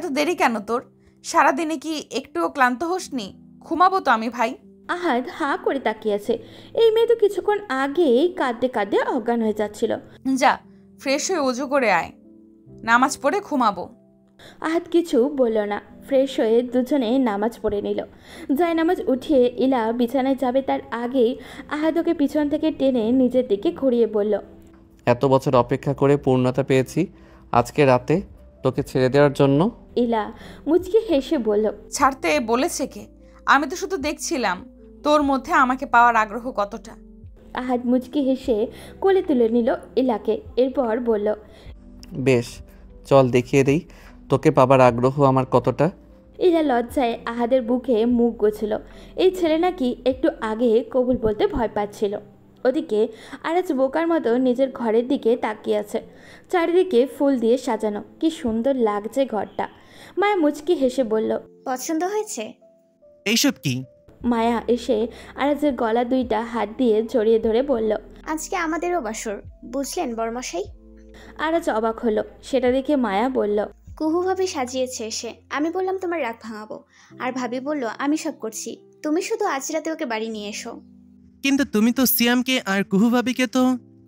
এত দেরি কেন তোর? সারাদিনে কি একটুও ক্লান্ত হোসনি? ঘুমাবো তো আমি ভাই। আহাদ হাঁ করে তাকিয়েছে। এই মেয়ে তো কিছুক্ষণ আগেই কাঁদতে কাঁদতে অজ্ঞান হয়ে যাচ্ছিল। যা, ফ্রেশ হয়ে উজু করে আয়, নামাজ পড়ে ঘুমাবো। আহাদ কিছু বলল না। ফ্রেশ হয়ে দুজনে নামাজ পড়ে নিল। যায় নামাজ উঠিয়ে ইলা বিছানায় যাবে তার আগেই আহাদ ওকে পিছন থেকে টেনে নিজের দিকে ঘুরিয়ে বলল, এত বছর অপেক্ষা করে পূর্ণতা পেয়েছি আজকে রাতে তোকে ছেড়ে দেওয়ার জন্য। ইলা মুচকি হেসে বলল, ছাড়তে বলেছে কে? আমি তো শুধু দেখছিলাম তোর মধ্যে আমাকে পাওয়ার আগ্রহ কতটা। আহাদ মুচকি হেসে কোলে তুলে নিল ইলাকে। এরপর বলল, বেশ, চল দেখিয়ে দেই তোকে পাবার আগ্রহ আমার কতটা। ইলা লজ্জায় আহাদের বুকে মুখ গোছল। এই ছেলে নাকি একটু আগে কবুল বলতে ভয় পাচ্ছিল। ওদিকে আরাজ বোকার মতো নিজের ঘরের দিকে তাকিয়ে আছে। চারিদিকে ফুল দিয়ে সাজানো, কি সুন্দর লাগছে ঘরটা। মায়া মুচকি হেসে বলল, পছন্দ হয়েছে? এইসব কি? মায়া এসে আরাজের গলা দুইটা হাত দিয়ে জড়িয়ে ধরে বলল, আজকে আমাদেরও বাসর, বুঝলেন বড়মশাই? আরাজ অবাক হলো। সেটা দেখে মায়া বলল, কুহু ভাবি সাজিয়েছে এসে। আমি বললাম তোমার রাগ ভাঙাবো, আর ভাবি বলল আমি সব করছি, তুমি শুধু আজ রাতে ওকে বাড়ি নিয়ে এসো। কিন্তু তুমি তো সিয়ামকে আর কুহু ভাবিকে তো।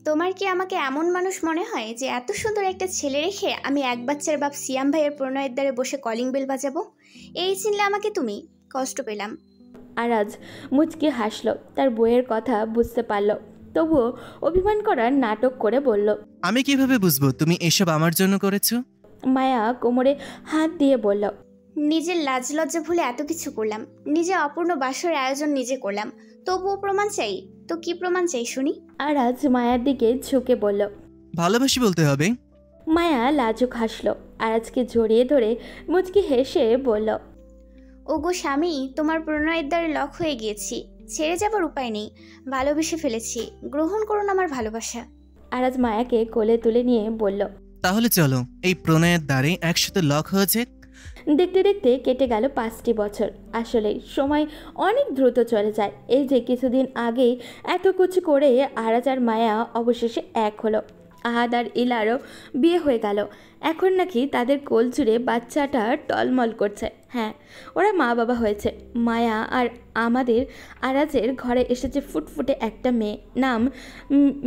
তোমার কি আমাকে এমন মানুষ মনে হয় যে এত সুন্দর একটা ছেলে রেখে আমি এক বাচ্চার বাপ সিয়াম ভাইয়ের প্রণয়ের দ্বারে বসে কলিং বেল বাজাবো? এই চিনলে আমাকে তুমি? কষ্ট পেলাম। আরাজ মুচকি হাসল। তার বইয়ের কথা বুঝতে পারল, তবুও অভিমান করার নাটক করে বলল, আমি কিভাবে বুঝবো তুমি এসব আমার জন্য করেছো? মায়া কোমরে হাত দিয়ে বলল, নিজের লাজ লজ্জা ভুলে এত কিছু করলাম, নিজে অপূর্ণ বাসর আয়োজন নিজে করলাম, তবুও প্রমাণ চাই? তো কি প্রমাণ চাই শুনি? আরাজ মায়ার দিকে ঝুঁকে বলল, ভালোবাসি বলতে হবে। মায়া লাজুক হাসল। আরাজকে জড়িয়ে ধরে মুচকি হেসে বলল, ওগো স্বামী, তোমার প্রণয়ের দ্বারে লক হয়ে গিয়েছি, ছেড়ে যাবার উপায় নেই, ভালোবেসে ফেলেছি, গ্রহণ করুন আমার ভালোবাসা। আরাজ মায়াকে কোলে তুলে নিয়ে বলল, তাহলে চলো এই প্রণয়ের দ্বারে একসাথে লক হয়েছে। দেখতে দেখতে কেটে গেল 5টি বছর। আসলে সময় অনেক দ্রুত চলে যায়। এই যে কিছুদিন আগেই এত কিছু করে আরাজ আর মায়া অবশেষে এক হলো। আহাদ আর ইলারও বিয়ে হয়ে গেল। এখন নাকি তাদের কোল জুড়ে বাচ্চাটা টলমল করছে। হ্যাঁ, ওরা মা বাবা হয়েছে। মায়া আর আমাদের আরাজের ঘরে এসেছে ফুটফুটে একটা মেয়ে, নাম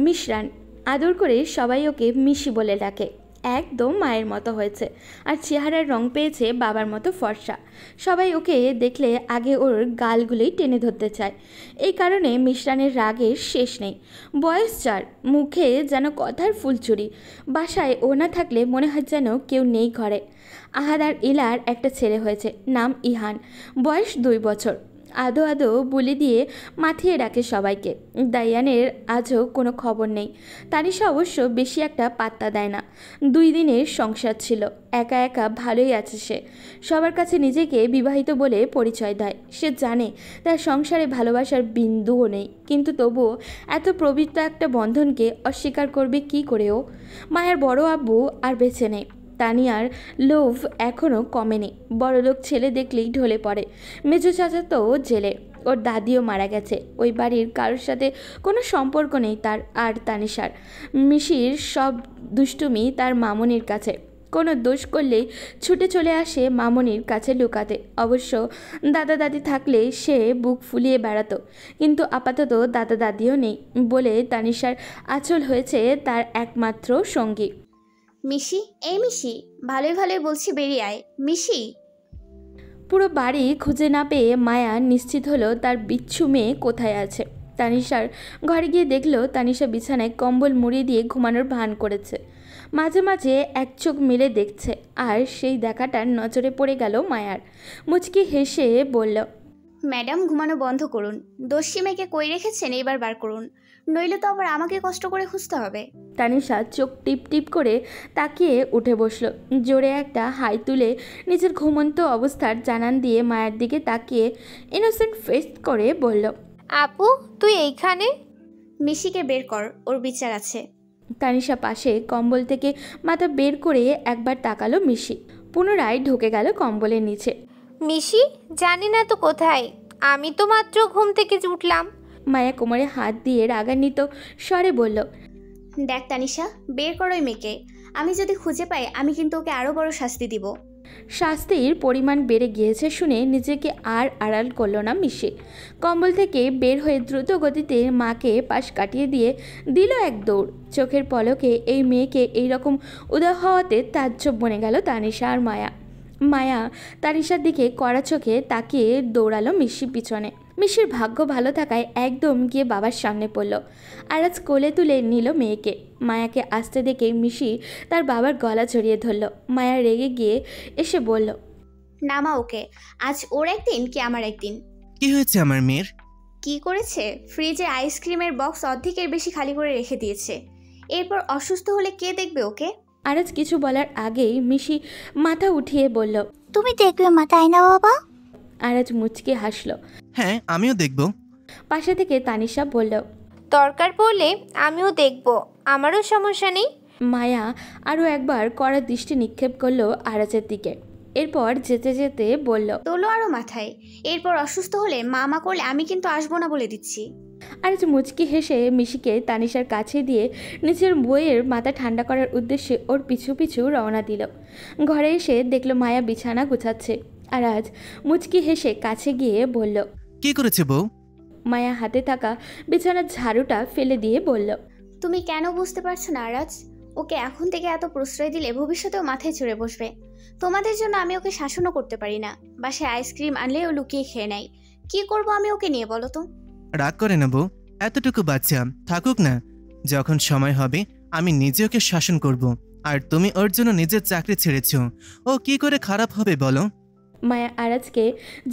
মিশরান। আদর করে সবাই ওকে মিশি বলে ডাকে। একদম মায়ের মতো হয়েছে, আর চেহারার রং পেয়েছে বাবার মতো ফর্সা। সবাই ওকে দেখলে আগে ওর গালগুলোই টেনে ধরতে চায়। এই কারণে মিশরানের রাগের শেষ নেই। বয়স 4, মুখে যেন কথার ফুলচুরি। বাসায় ও না থাকলে মনে হয় যেন কেউ নেই ঘরে। আহাদ আর ইলার একটা ছেলে হয়েছে, নাম ইহান, বয়স 2 বছর। আদো আদো বলি দিয়ে মাথিয়ে রাখে সবাইকে। দায়ানের আজও কোনো খবর নেই। তানিশা অবশ্য বেশি একটা পাত্তা দেয় না। 2 দিনের সংসার ছিল, একা একা ভালোই আছে সে। সবার কাছে নিজেকে বিবাহিত বলে পরিচয় দেয়। সে জানে তার সংসারে ভালোবাসার বিন্দুও নেই, কিন্তু তবুও এত পবিত্র একটা বন্ধনকে অস্বীকার করবে কি করে ও? মায়ের বড় আব্বু আর বেঁচে নেই। তানিয়ার লোভ এখনও কমেনি। বড়লোক ছেলে দেখলেই ঢলে পড়ে। মেজো চাচা তো জেলে, ওর দাদিও মারা গেছে। ওই বাড়ির কারোর সাথে কোনো সম্পর্ক নেই তার আর তানিশার। মিশির সব দুষ্টুমি তার মামনির কাছে। কোনো দোষ করলেই ছুটে চলে আসে মামনির কাছে লুকাতে। অবশ্য দাদা দাদি থাকলে সে বুক ফুলিয়ে বেড়াতো, কিন্তু আপাতত দাদা দাদিও নেই বলে তানিশার আঁচল হয়েছে তার একমাত্র সঙ্গী। মিশি, এই মিশি, ভালোই ভালোই বলছি বেরিয়ে আয় মিশি। পুরো বাড়ি খুঁজে না পেয়ে মায়া নিশ্চিত হলো তার বিচ্ছু মেয়ে কোথায় আছে। তানিশার ঘরে গিয়ে দেখলো তানিশা বিছানায় কম্বল মুড়িয়ে দিয়ে ঘুমানোর ভান করেছে। মাঝে মাঝে এক চোখ মেলে দেখছে, আর সেই দেখাটা নজরে পড়ে গেল মায়ার। মুচকি হেসে বলল, ম্যাডাম ঘুমানো বন্ধ করুন, দোষী মেয়েকে কই রেখেছেন এবার বার করুন, নইলে তো আবার আমাকে কষ্ট করে খুঁজতে হবে। তানিশা চোখ টিপ টিপ করে তাকিয়ে উঠে বসলো। জোরে একটা হাই তুলে নিজের ঘুমন্ত অবস্থার জানান দিয়ে মায়ের দিকে তাকিয়ে ইনোসেন্ট ফেস করে বলল, আপু তুই এইখানে? মিশিকে বের কর, ওর বিচার আছে। তানিশা পাশে কম্বল থেকে মাথা বের করে একবার তাকালো মিশি, পুনরায় ঢুকে গেল কম্বলের নিচে। মিশি, জানি না তো কোথায়, আমি তো মাত্র ঘুম থেকে উঠলাম। মায়া কোমরে হাত দিয়ে রাগান্বিত স্বরে বলল, দেখ তানিশা, বের কর ওই মেয়েকে। আমি যদি খুঁজে পাই আমি কিন্তু ওকে আরো বড় শাস্তি দিব। শাস্তির পরিমাণ বেড়ে গিয়েছে শুনে নিজেকে আর আড়াল করল না মিশি। কম্বল থেকে বের হয়ে দ্রুত গতিতে মাকে পাশ কাটিয়ে দিয়ে দিল এক দৌড়। চোখের পলকে এই মেয়েকে এইরকম উদয় হওয়াতে তাজ্জব বনে গেল তানিশা আর মায়া। মায়া তানিশার দিকে কড়া চোখে তাকিয়ে দৌড়ালো মিশির পিছনে। মিশির ভাগ্য ভালো থাকায় একদম গিয়ে বাবার সামনে পড়ল। আরাজ কোলে তুলে নিল মেয়েকে। মায়াকে আসতে দেখে মিশি তার বাবার গলা জড়িয়ে ধরল। মায়া রেগে গিয়ে এসে বলল, নামা ওকে, আজ ওর একদিন কি আমার একদিন। কি হয়েছে আমার মেয়ের? কি করেছে? ফ্রিজে আইসক্রিমের বক্স অর্ধেকের বেশি খালি করে রেখে দিয়েছে। এরপর অসুস্থ হলে কে দেখবে ওকে? আরাজ কিছু বলার আগেই মিশি মাথা উঠিয়ে বলল, তুমি দেখবে মা, তাই না বাবা? আরাজ মুচকে হাসল। হ্যাঁ, আমিও দেখব। পাশে থেকে তানিশা বলল, দরকার পড়লে আমিও দেখব, আমারও সমস্যা নেই। মায়া আরও একবার কড়া দৃষ্টি নিক্ষেপ করলো আরাজের দিকে। এরপর যেতে যেতে বলল, তোলো আরো মাথায়। এরপর অসুস্থ হলে মা করলে আমি কিন্তু আসবো না বলে দিচ্ছি। আরাজ মুচকি হেসে মিশিকে তানিশার কাছে দিয়ে নিজের বইয়ের মাথা ঠান্ডা করার উদ্দেশ্যে ওর পিছু পিছু রওনা দিল। ঘরে এসে দেখলো মায়া বিছানা গুছাচ্ছে। আরাজ মুচকি হেসে কাছে গিয়ে বলল, কি করেছে বউ? মায়া হাতে থাকা বিছানার ঝাড়ুটা ফেলে দিয়ে বলল, তুমি কেন বুঝতে পারছো না আরাজ? ওকে এখন থেকে এত প্রশ্রয় দিলে ভবিষ্যতেও মাথায় চড়ে বসবে। তোমাদের জন্য আমি ওকে শাসনও করতে পারি না। বাসায় আইসক্রিম আনলে ও লুকিয়ে খেয়ে নেয়। কি করব আমি ওকে নিয়ে বলো তো? রাগ করে না বউ, এতটুকু বাচ্চা থাকুক না। যখন সময় হবে আমি নিজে ওকে শাসন করব। আর তুমি ওর জন্য নিজের চাকরি ছেড়েছ, ও কি করে খারাপ হবে বলো? মায়া আরাজকে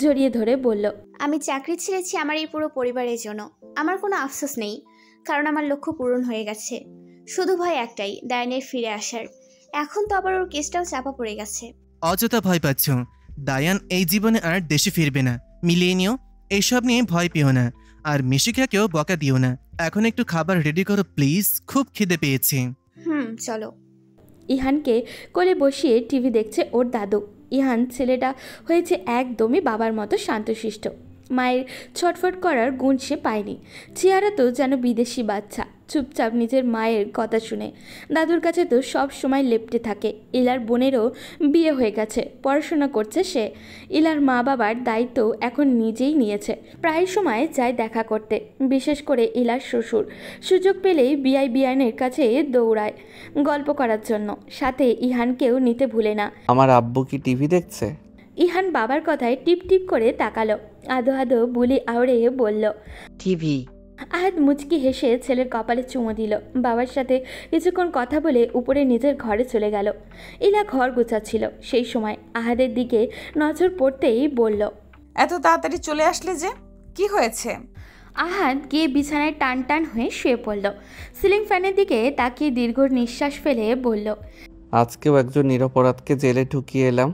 জড়িয়ে ধরে বলল, আমি চাকরি ছেড়েছি আমার এই পুরো পরিবারের জন্য। আমার কোনো আফসোস নেই, কারণ আমার লক্ষ্য পূরণ হয়ে গেছে। শুধু ভয় একটাই, ডায়ানের ফিরে আসার। এখন তো আবার ওর কেসটাও চাপা পড়ে গেছে। অযথা ভয় পাচ্ছ। ডায়ান এই জীবনে আর দেশে ফিরবে না, মিলিয়ে নিও। এইসব নিয়ে ভয় পেও না। আর মিশিকাকেও বকা দিও না। এখন একটু খাবার রেডি করো প্লিজ, খুব খিদে পেয়েছে। চলো। ইহানকে কোলে বসিয়ে টিভি দেখছে ওর দাদু। ইহান ছেলেটা হয়েছে একদমই বাবার মতো শান্তশিষ্ট। মায়ের ছটফট করার গুণ সে পায়নি। চেহারা তো যেন বিদেশি বাচ্চা, চুপচাপ নিজের মায়ের কথা শুনে। দাদুর কাছে তো সব সময় লেপ্টে থাকে। ইলার বোনেরও বিয়ে হয়ে গেছে, পড়াশোনা করছে সে। ইলার মা বাবার দায়িত্ব এখন নিজেই নিয়েছে। প্রায় সময় যায় দেখা করতে, বিশেষ করে ইলার শ্বশুর। সুযোগ পেলেই বিআইনের কাছে দৌড়ায় গল্প করার জন্য। সাথে ইহানকেও নিতে ভুলে না। আমার আব্বু কি টিভি দেখছে? ইহান বাবার কথায় টিপ টিপ করে তাকালো। আদো আদো বুলি আওড়ে বলল, টিভি। আহাদ মুচকি হেসে ছেলের কপালে চুমো দিল। বাবার সাথে কিছুক্ষণ কথা বলে উপরে নিজের ঘরে চলে গেল। ইলা ঘর গোছাচ্ছিল, সেই সময় আহাদের দিকে নজর পড়তেই বলল, এত তাড়াতাড়ি চলে আসলে যে, কি হয়েছে? আহাদ গিয়ে বিছানায় টান টান হয়ে শুয়ে পড়ল। সিলিং ফ্যানের দিকে তাকিয়ে দীর্ঘ নিঃশ্বাস ফেলে বলল, আজকেও একজন নিরপরাধকে জেলে ঢুকিয়ে এলাম।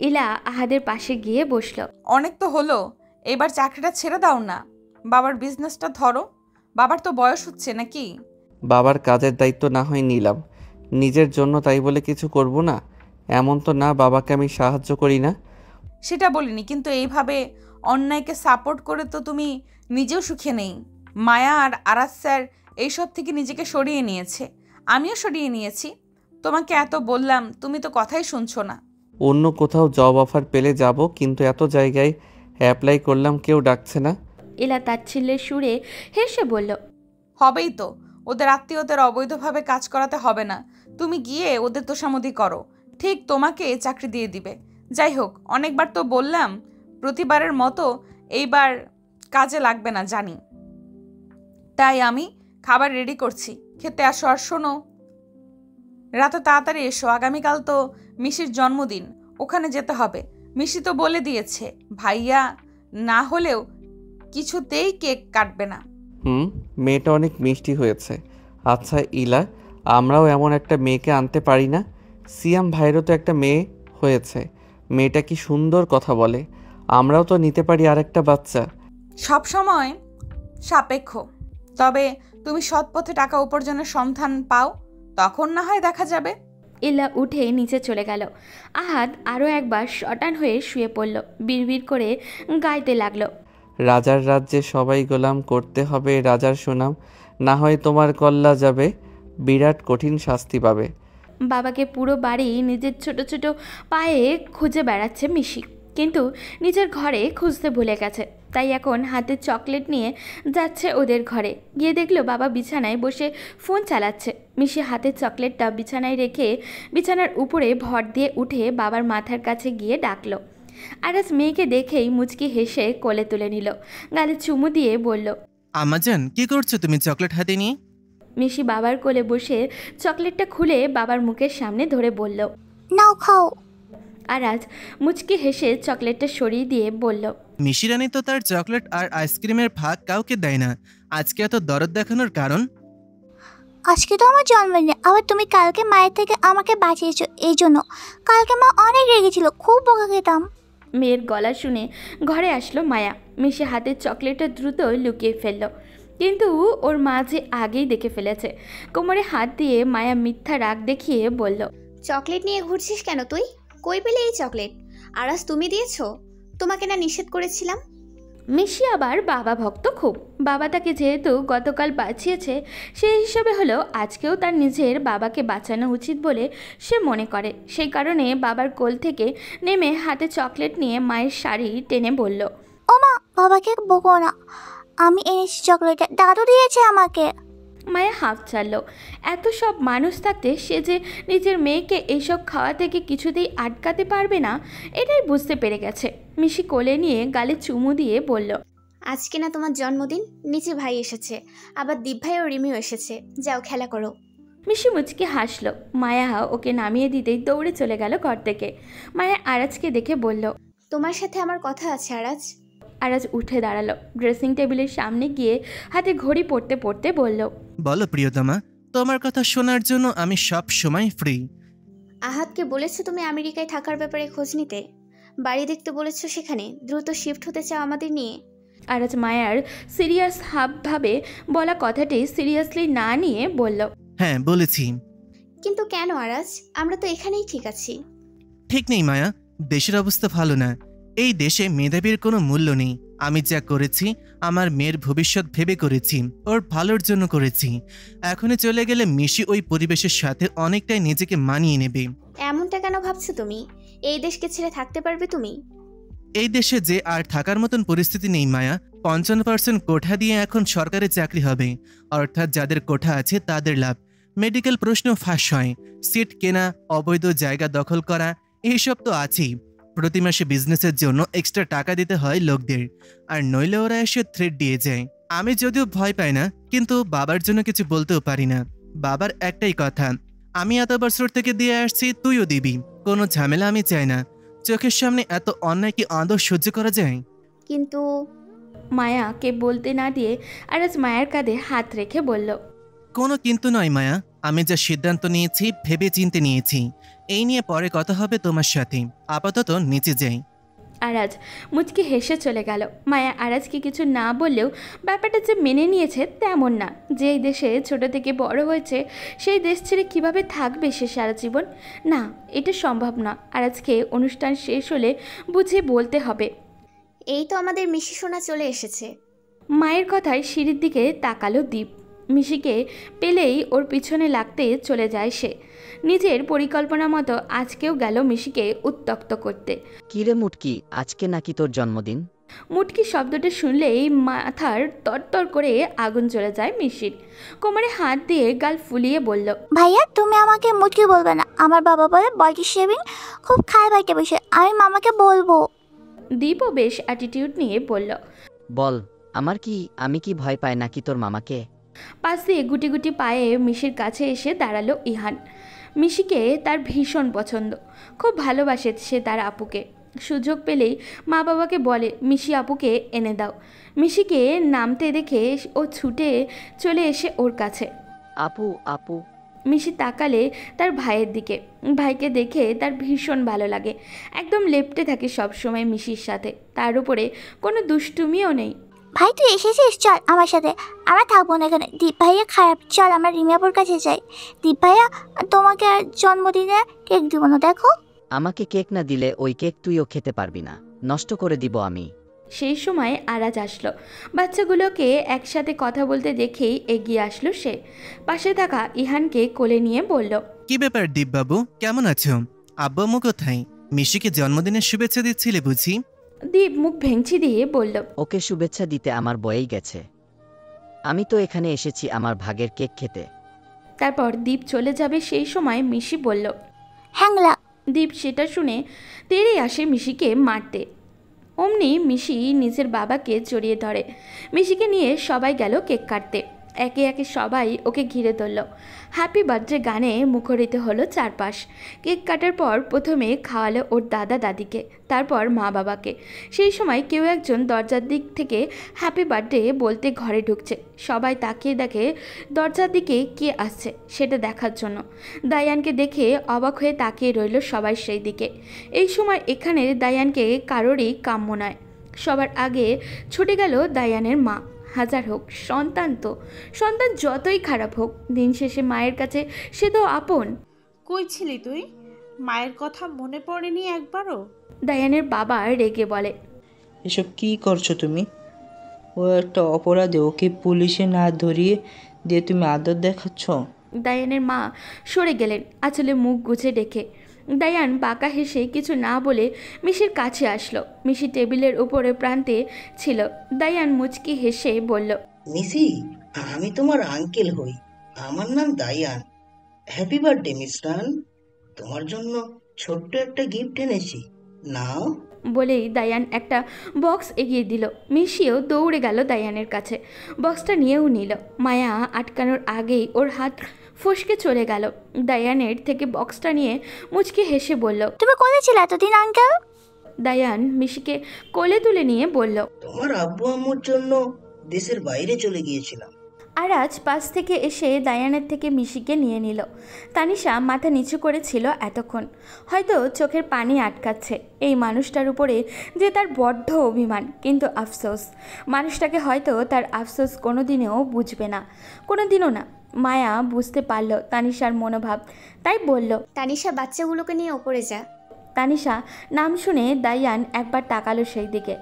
ইলা আহাদের পাশে গিয়ে বসল। অনেক তো হলো, এবার চাকরিটা ছেড়ে দাও না। বাবার বিজনেসটা ধরো। বাবার তো বয়স হচ্ছে নাকি? বাবার কাজের দায়িত্ব না হয় নিলাম, নিজের জন্য তাই বলে কিছু করব না এমন তো না। বাবাকে আমি সাহায্য করি না সেটা বলিনি, কিন্তু এইভাবে অন্যায়কে সাপোর্ট করে তো তুমি নিজেও সুখে নেই। মায়া আর আরাজ স্যার এইসব থেকে নিজেকে সরিয়ে নিয়েছে, আমিও সরিয়ে নিয়েছি। তোমাকে এত বললাম, তুমি তো কথাই শুনছো না। অন্য কোথাও জব অফার পেলে যাব, কিন্তু এত জায়গায় অ্যাপ্লাই করলাম, কেউ ডাকছে না। ইলা তাচ্ছিল্যের সুরে হেসে বলল, হবেই তো, ওদের আত্মীয়দের অবৈধভাবে কাজ করাতে হবে না। তুমি গিয়ে ওদের তোষামোদি করো, ঠিক তোমাকে চাকরি দিয়ে দিবে। যাই হোক, অনেকবার তো বললাম, প্রতিবারের মতো এইবার কাজে লাগবে না জানি। তাই আমি খাবার রেডি করছি, খেতে আসো। আর শোনো, রাতে তাড়াতাড়ি এসো, আগামীকাল তো মিশির জন্মদিন, ওখানে যেতে হবে। মিশি তো বলে দিয়েছে ভাইয়া না হলেও কিছুতেই কেক কাটবে না। মেয়েটা অনেক মিষ্টি হয়েছে। আচ্ছা ইলা, আমরাও এমন একটা মেয়েকে আনতে পারি না? সিয়াম ভাইয়েরও তো একটা মেয়ে হয়েছে, মেয়েটা কি সুন্দর কথা বলে। আমরাও তো নিতে পারি আরেকটা বাচ্চা। সব সময় সাপেক্ষ, তবে তুমি সৎ পথে টাকা উপার্জনের সন্ধান পাও, তখন না হয় দেখা যাবে। ইলা উঠে নিচে চলে গেল। আহাদ আরও একবার শটান হয়ে শুয়ে পড়ল। বিড়বিড় করে গাইতে লাগলো, রাজার রাজ্যে সবাই গোলাম, করতে হবে রাজার সুনাম, না হয় তোমার কল্লা যাবে, বিরাট কঠিন শাস্তি পাবে। বাবাকে পুরো বাড়ি নিজের ছোট ছোট পায়ে খুঁজে বেড়াচ্ছে মিশি, কিন্তু নিজের ঘরে খুঁজতে ভুলে গেছে। তাই এখন হাতে চকলেট নিয়ে যাচ্ছে ওদের ঘরে। গিয়ে দেখলো বাবা বিছানায় বসে ফোন চালাচ্ছে। মিশি হাতের চকলেটটা বিছানায় রেখে বিছানার উপরে ভর দিয়ে উঠে বাবার মাথার কাছে গিয়ে ডাকলো। আরাজ মেয়েকে দেখেই মুচকি হেসে কোলে তুলে নিল, গালে চুমু দিয়ে বলল, আমাজান কি করছো তুমি চকলেট হাতে নিয়ে? মিশি বাবার কোলে বসে চকলেটটা খুলে বাবার মুখের সামনে ধরে বলল। নাও খাও। আরাজ মুচকি হেসে চকলেটটা সরিয়ে দিয়ে বলল, মিশিরানি তো তার চকলেট আর আইসক্রিমের ভাগ কাউকে দেয় না, আজকে এত দরদ দেখানোর কারণ? আজকে তো আমার জন্মদিন, আবার তুমি কালকে মায়ের থেকে আমাকে বাঁচিয়েছো, এই জন্য। কালকে মা অনেক রেগেছিল, খুব বকা খেতাম। মেয়ের গলা শুনে ঘরে আসলো মায়া। মিশি হাতের চকলেটটা দ্রুত লুকিয়ে ফেলল, কিন্তু ওর মা যে আগেই দেখে ফেলেছে। কোমরে হাত দিয়ে মায়া মিথ্যা রাগ দেখিয়ে বলল, চকলেট নিয়ে ঘুরছিস কেন তুই? কই পেলে এই চকলেট? আরাজ তুমি দিয়েছো? তোমাকে না নিষেধ করেছিলাম? মিশি আবার বাবা ভক্ত খুব। বাবা তাকে যেহেতু গতকাল বাঁচিয়েছে, সেই হিসাবে হলো আজকেও তার নিজের বাবাকে বাঁচানো উচিত বলে সে মনে করে। সেই কারণে বাবার কোল থেকে নেমে হাতে চকলেট নিয়ে মায়ের শাড়ি টেনে বলল, ও মা, বাবাকে বকো না, আমি এনেছি চকলেটটা, দাদু দিয়েছে আমাকে। মায়া হাঁপ ছাড়ল। এত সব মানুষ থাকতে সে যে নিজের মেয়েকে এইসব খাওয়া থেকে কিছুতেই আটকাতে পারবে না, এটাই বুঝতে পেরে গেছে। মিশি কোলে নিয়ে গালে চুমু দিয়ে বলল, আজকে না তোমার জন্মদিন? নিচে ভাই এসেছে, আবার দীপ ভাই ও রিমিও এসেছে, যাও খেলা করো। মিশি মুচকি হাসল। মায়া ওকে নামিয়ে দিতেই দৌড়ে চলে গেল ঘর থেকে। মায়া আরাজকে দেখে বলল, তোমার সাথে আমার কথা আছে আরাজ। আরাজ উঠে দাঁড়ালো, ড্রেসিং টেবিলের সামনে গিয়ে হাতে ঘড়ি পড়তে পড়তে বলল, বলো প্রিয়তমা, তোমার কথা শোনার জন্য আমি সব সময় ফ্রি। আহাতকে বলেছো তুমি আমেরিকায় থাকার ব্যাপারে খোঁজ নিতে? বাড়ি দেখতে বলেছো সেখানে? দ্রুত শিফট হতে চাও আমাদের নিয়ে? আরাজ মায়ার সিরিয়াস ভাবে বলা কথাটি সিরিয়াসলি না নিয়ে বলল, হ্যাঁ বলেছি। কিন্তু কেন আরাজ? আমরা তো এখানেই ঠিক আছি। ঠিক নেই মায়া, দেশের অবস্থা ভালো না। এই দেশে মেধাবীর কোনো মূল্য নেই। আমি যা করেছি আমার মেয়ের ভবিষ্যৎ ভেবে করেছি, ওর ভালোর জন্য করেছি। এখনই চলে গেলে মিশি ওই পরিবেশের সাথে অনেকটাই নিজেকে মানিয়ে নেবে। এমনটা কেন ভাবছো তুমি? এই দেশকে ছেড়ে থাকতে পারবে তুমি? এই দেশে যে আর থাকার মতন পরিস্থিতি নেই মায়া। 55% কোঠা দিয়ে এখন সরকারি চাকরি হবে, অর্থাৎ যাদের কোঠা আছে তাদের লাভ। মেডিকেল প্রশ্ন ফাঁস হয়, সিট কেনা, অবৈধ জায়গা দখল করা, এইসব তো আছেই। প্রতি মাসে বিজনেসের জন্য এক্সট্রা টাকা দিতে হয় লোকদের, আর নইলে ওরা এসে থ্রেট দিয়ে যায়। আমি যদিও ভয় পাই না, কিন্তু বাবার জন্য কিছু বলতেও পারি না। বাবার একটাই কথা, আমি এত বছর থেকে দিয়ে আসছি, তুইও দিবি, কোনো ঝামেলা আমি চাই না। চোখের সামনে এত অন্যায় কি আদৌ সহ্য করা যায়? কিন্তু মায়াকে বলতে না দিয়ে আরাজ মায়ের কাঁধে হাত রেখে বলল, কোনো কিন্তু নয় মায়া, আমি যা সিদ্ধান্ত নিয়েছি ভেবে চিন্তে নিয়েছি। এই নিয়ে পরে কথা হবে তোমার সাথে, আপাতত নিচে যাই। আরাজ মুচকি হেসে চলে গেল। মায়া আরাজকে কিছু না বললেও ব্যাপারটা যে মেনে নিয়েছে তেমন না। যেই দেশে ছোট থেকে বড় হয়েছে সেই দেশ ছেড়ে কীভাবে থাকবে সে সারা জীবন? না, এটা সম্ভব না। আরাজকে অনুষ্ঠান শেষ হলে বুঝিয়ে বলতে হবে। এই তো আমাদের মিশি সোনা চলে এসেছে। মায়ের কথায় সিঁড়ির দিকে তাকালো দীপ। মিশিকে পেলেই ওর পিছনে লাগতে চলে যায় সে। নিজের পরিকল্পনা মতো আজকেও গেল মিশিকে উত্ত্যক্ত করতে। কিরে মুটকি, আজকে নাকি তোর জন্মদিন? মুটকি শব্দটা শুনলেই মাথার তরতর করে আগুন চলে যায় মিশির। কোমরে হাত দিয়ে গাল ফুলিয়ে বলল, ভাইয়া তুমি আমাকে মুটকি বলবে না, আমার বাবা বলে বডি শেভিং খুব খারাপ একটা বিষয়, আমি মামাকে বলবো। দীপও বেশ অ্যাটিটিউড নিয়ে বলল, বল, আমি কি ভয় পাই নাকি তোর মামাকে? পাশ দিয়ে গুটি গুটি পায়ে মিশির কাছে এসে দাঁড়ালো ইহান। মিশিকে তার ভীষণ পছন্দ, খুব ভালোবাসে সে তার আপুকে। সুযোগ পেলেই মা বাবাকে বলে মিশি আপুকে এনে দাও। মিশিকে নামতে দেখে ও ছুটে চলে এসে ওর কাছে। আপু আপু। মিশি তাকালে তার ভাইয়ের দিকে। ভাইকে দেখে তার ভীষণ ভালো লাগে, একদম লেপ্টে থাকে সবসময় মিশির সাথে। তার উপরে কোনো দুষ্টুমিও নেই। ভাই তুই এসেছিস, চল আমার সাথে, আমরা থাকবো না এখানে। দীপ ভাইয়া খারাপ, চল আমরা রিমিয়াপুর কাছে যাই। দীপ ভাইয়া তোমাকে আর জন্মদিনে কেক দিব না, দেখো। আমাকে কেক না দিলে ওই কেক তুইও খেতে পারবি না, নষ্ট করে দিব আমি। সেই সময় আরাজ আসলো। বাচ্চাগুলোকে একসাথে কথা বলতে দেখেই এগিয়ে আসলো সে। পাশে থাকা ইহানকে কোলে নিয়ে বলল, কি ব্যাপার দীপবাবু, কেমন আছো? আব্বু আম্মু কোথায়? মিশিকে জন্মদিনের শুভেচ্ছা দিচ্ছিলে বুঝি? দীপ মুখ ভেঙচি দিয়ে বলল, ওকে শুভেচ্ছা দিতে আমার বয়েই গেছে। আমি তো এখানে এসেছি আমার ভাগের কেক খেতে। তারপর দীপ চলে যাবে সেই সময় মিশি বলল। হ্যাংলা। দীপ সেটা শুনে তেড়ে আসে মিশিকে মারতে। অমনি মিশি নিজের বাবাকে জড়িয়ে ধরে। মিশিকে নিয়ে সবাই গেল কেক কাটতে। একে একে সবাই ওকে ঘিরে ধরল। হ্যাপি বার্থডে গানে মুখরিত হলো চারপাশ। কেক কাটার পর প্রথমে খাওয়ালো ওর দাদা দাদিকে, তারপর মা বাবাকে। সেই সময় কেউ একজন দরজার দিক থেকে হ্যাপি বার্থডে বলতে ঘরে ঢুকছে। সবাই তাকিয়ে দেখে দরজার দিকে কে আসছে সেটা দেখার জন্য। দায়ানকে দেখে অবাক হয়ে তাকিয়ে রইল সবাই সেই দিকে। এই সময় এখানে দায়ানকে কারোরই কাম্য নয়। সবার আগে ছুটে গেল দায়ানের মা। হাজার হোক সন্তান, তো সন্তান যতই খারাপ হোক দিন শেষে মায়ের কাছে সে তো আপন। কই ছিলি তুই? মায়ের কথা মনে পড়েনি একবারও? দায়ানের বাবা রেগে বলে, এসব কি করছো তুমি? ও একটা অপরাধী, ওকে পুলিশে না ধরিয়ে দিয়ে তুমি আদর দেখাচ্ছ? দায়ানের মা সরে গেলেন, আসলে মুখ গুজে ডেকে। দায়ান বাঁকা হেসে কিছু না বলে মিশির কাছে আসলো। মিশি টেবিলের উপরে প্রান্তে ছিল। দায়ান মুচকি হেসে বলল, মিসি, আমি তোমার আঙ্কেল হই। আমার নাম দায়ান। Happy birthday Mishtan. তোমার জন্য ছোট্ট একটা গিফট এনেছি, নাও। বলেই দায়ান একটা বক্স এগিয়ে দিল। মিশিও দৌড়ে গেল দায়ানের কাছে, বক্সটা নিয়েও নিল। মায়া আটকানোর আগেই ওর হাত ফসকে চলে গেল। দায়ানের থেকে বক্সটা নিয়ে মুচকি হেসে বলল, তুমি কোথায় ছিলে এতদিন আঙ্কেল? দায়ান মিশিকে কোলে তুলে নিয়ে বলল, তোমার আব্বু আম্মুর জন্য দেশের বাইরে চলে গিয়েছিলাম। আরাজ পাশ থেকে এসে দায়ানের থেকে মিশিকে নিয়ে নিল। তানিশা মাথা নিচু করেছিল এতক্ষণ, হয়তো চোখের পানি আটকাচ্ছে এই মানুষটার উপরে যে তার বড্ড অভিমান। কিন্তু আফসোস, মানুষটাকে হয়তো তার আফসোস কোনোদিনও বুঝবে না, কোনোদিনও না। মায়া বুঝতে পারল তানিশার মনোভাব, তাই বলল, তানিশা বাচ্চাগুলোকে নিয়ে ওপরে যা। তানিশা নাম শুনে দায়ান একবার তাকালো সেই দিকে,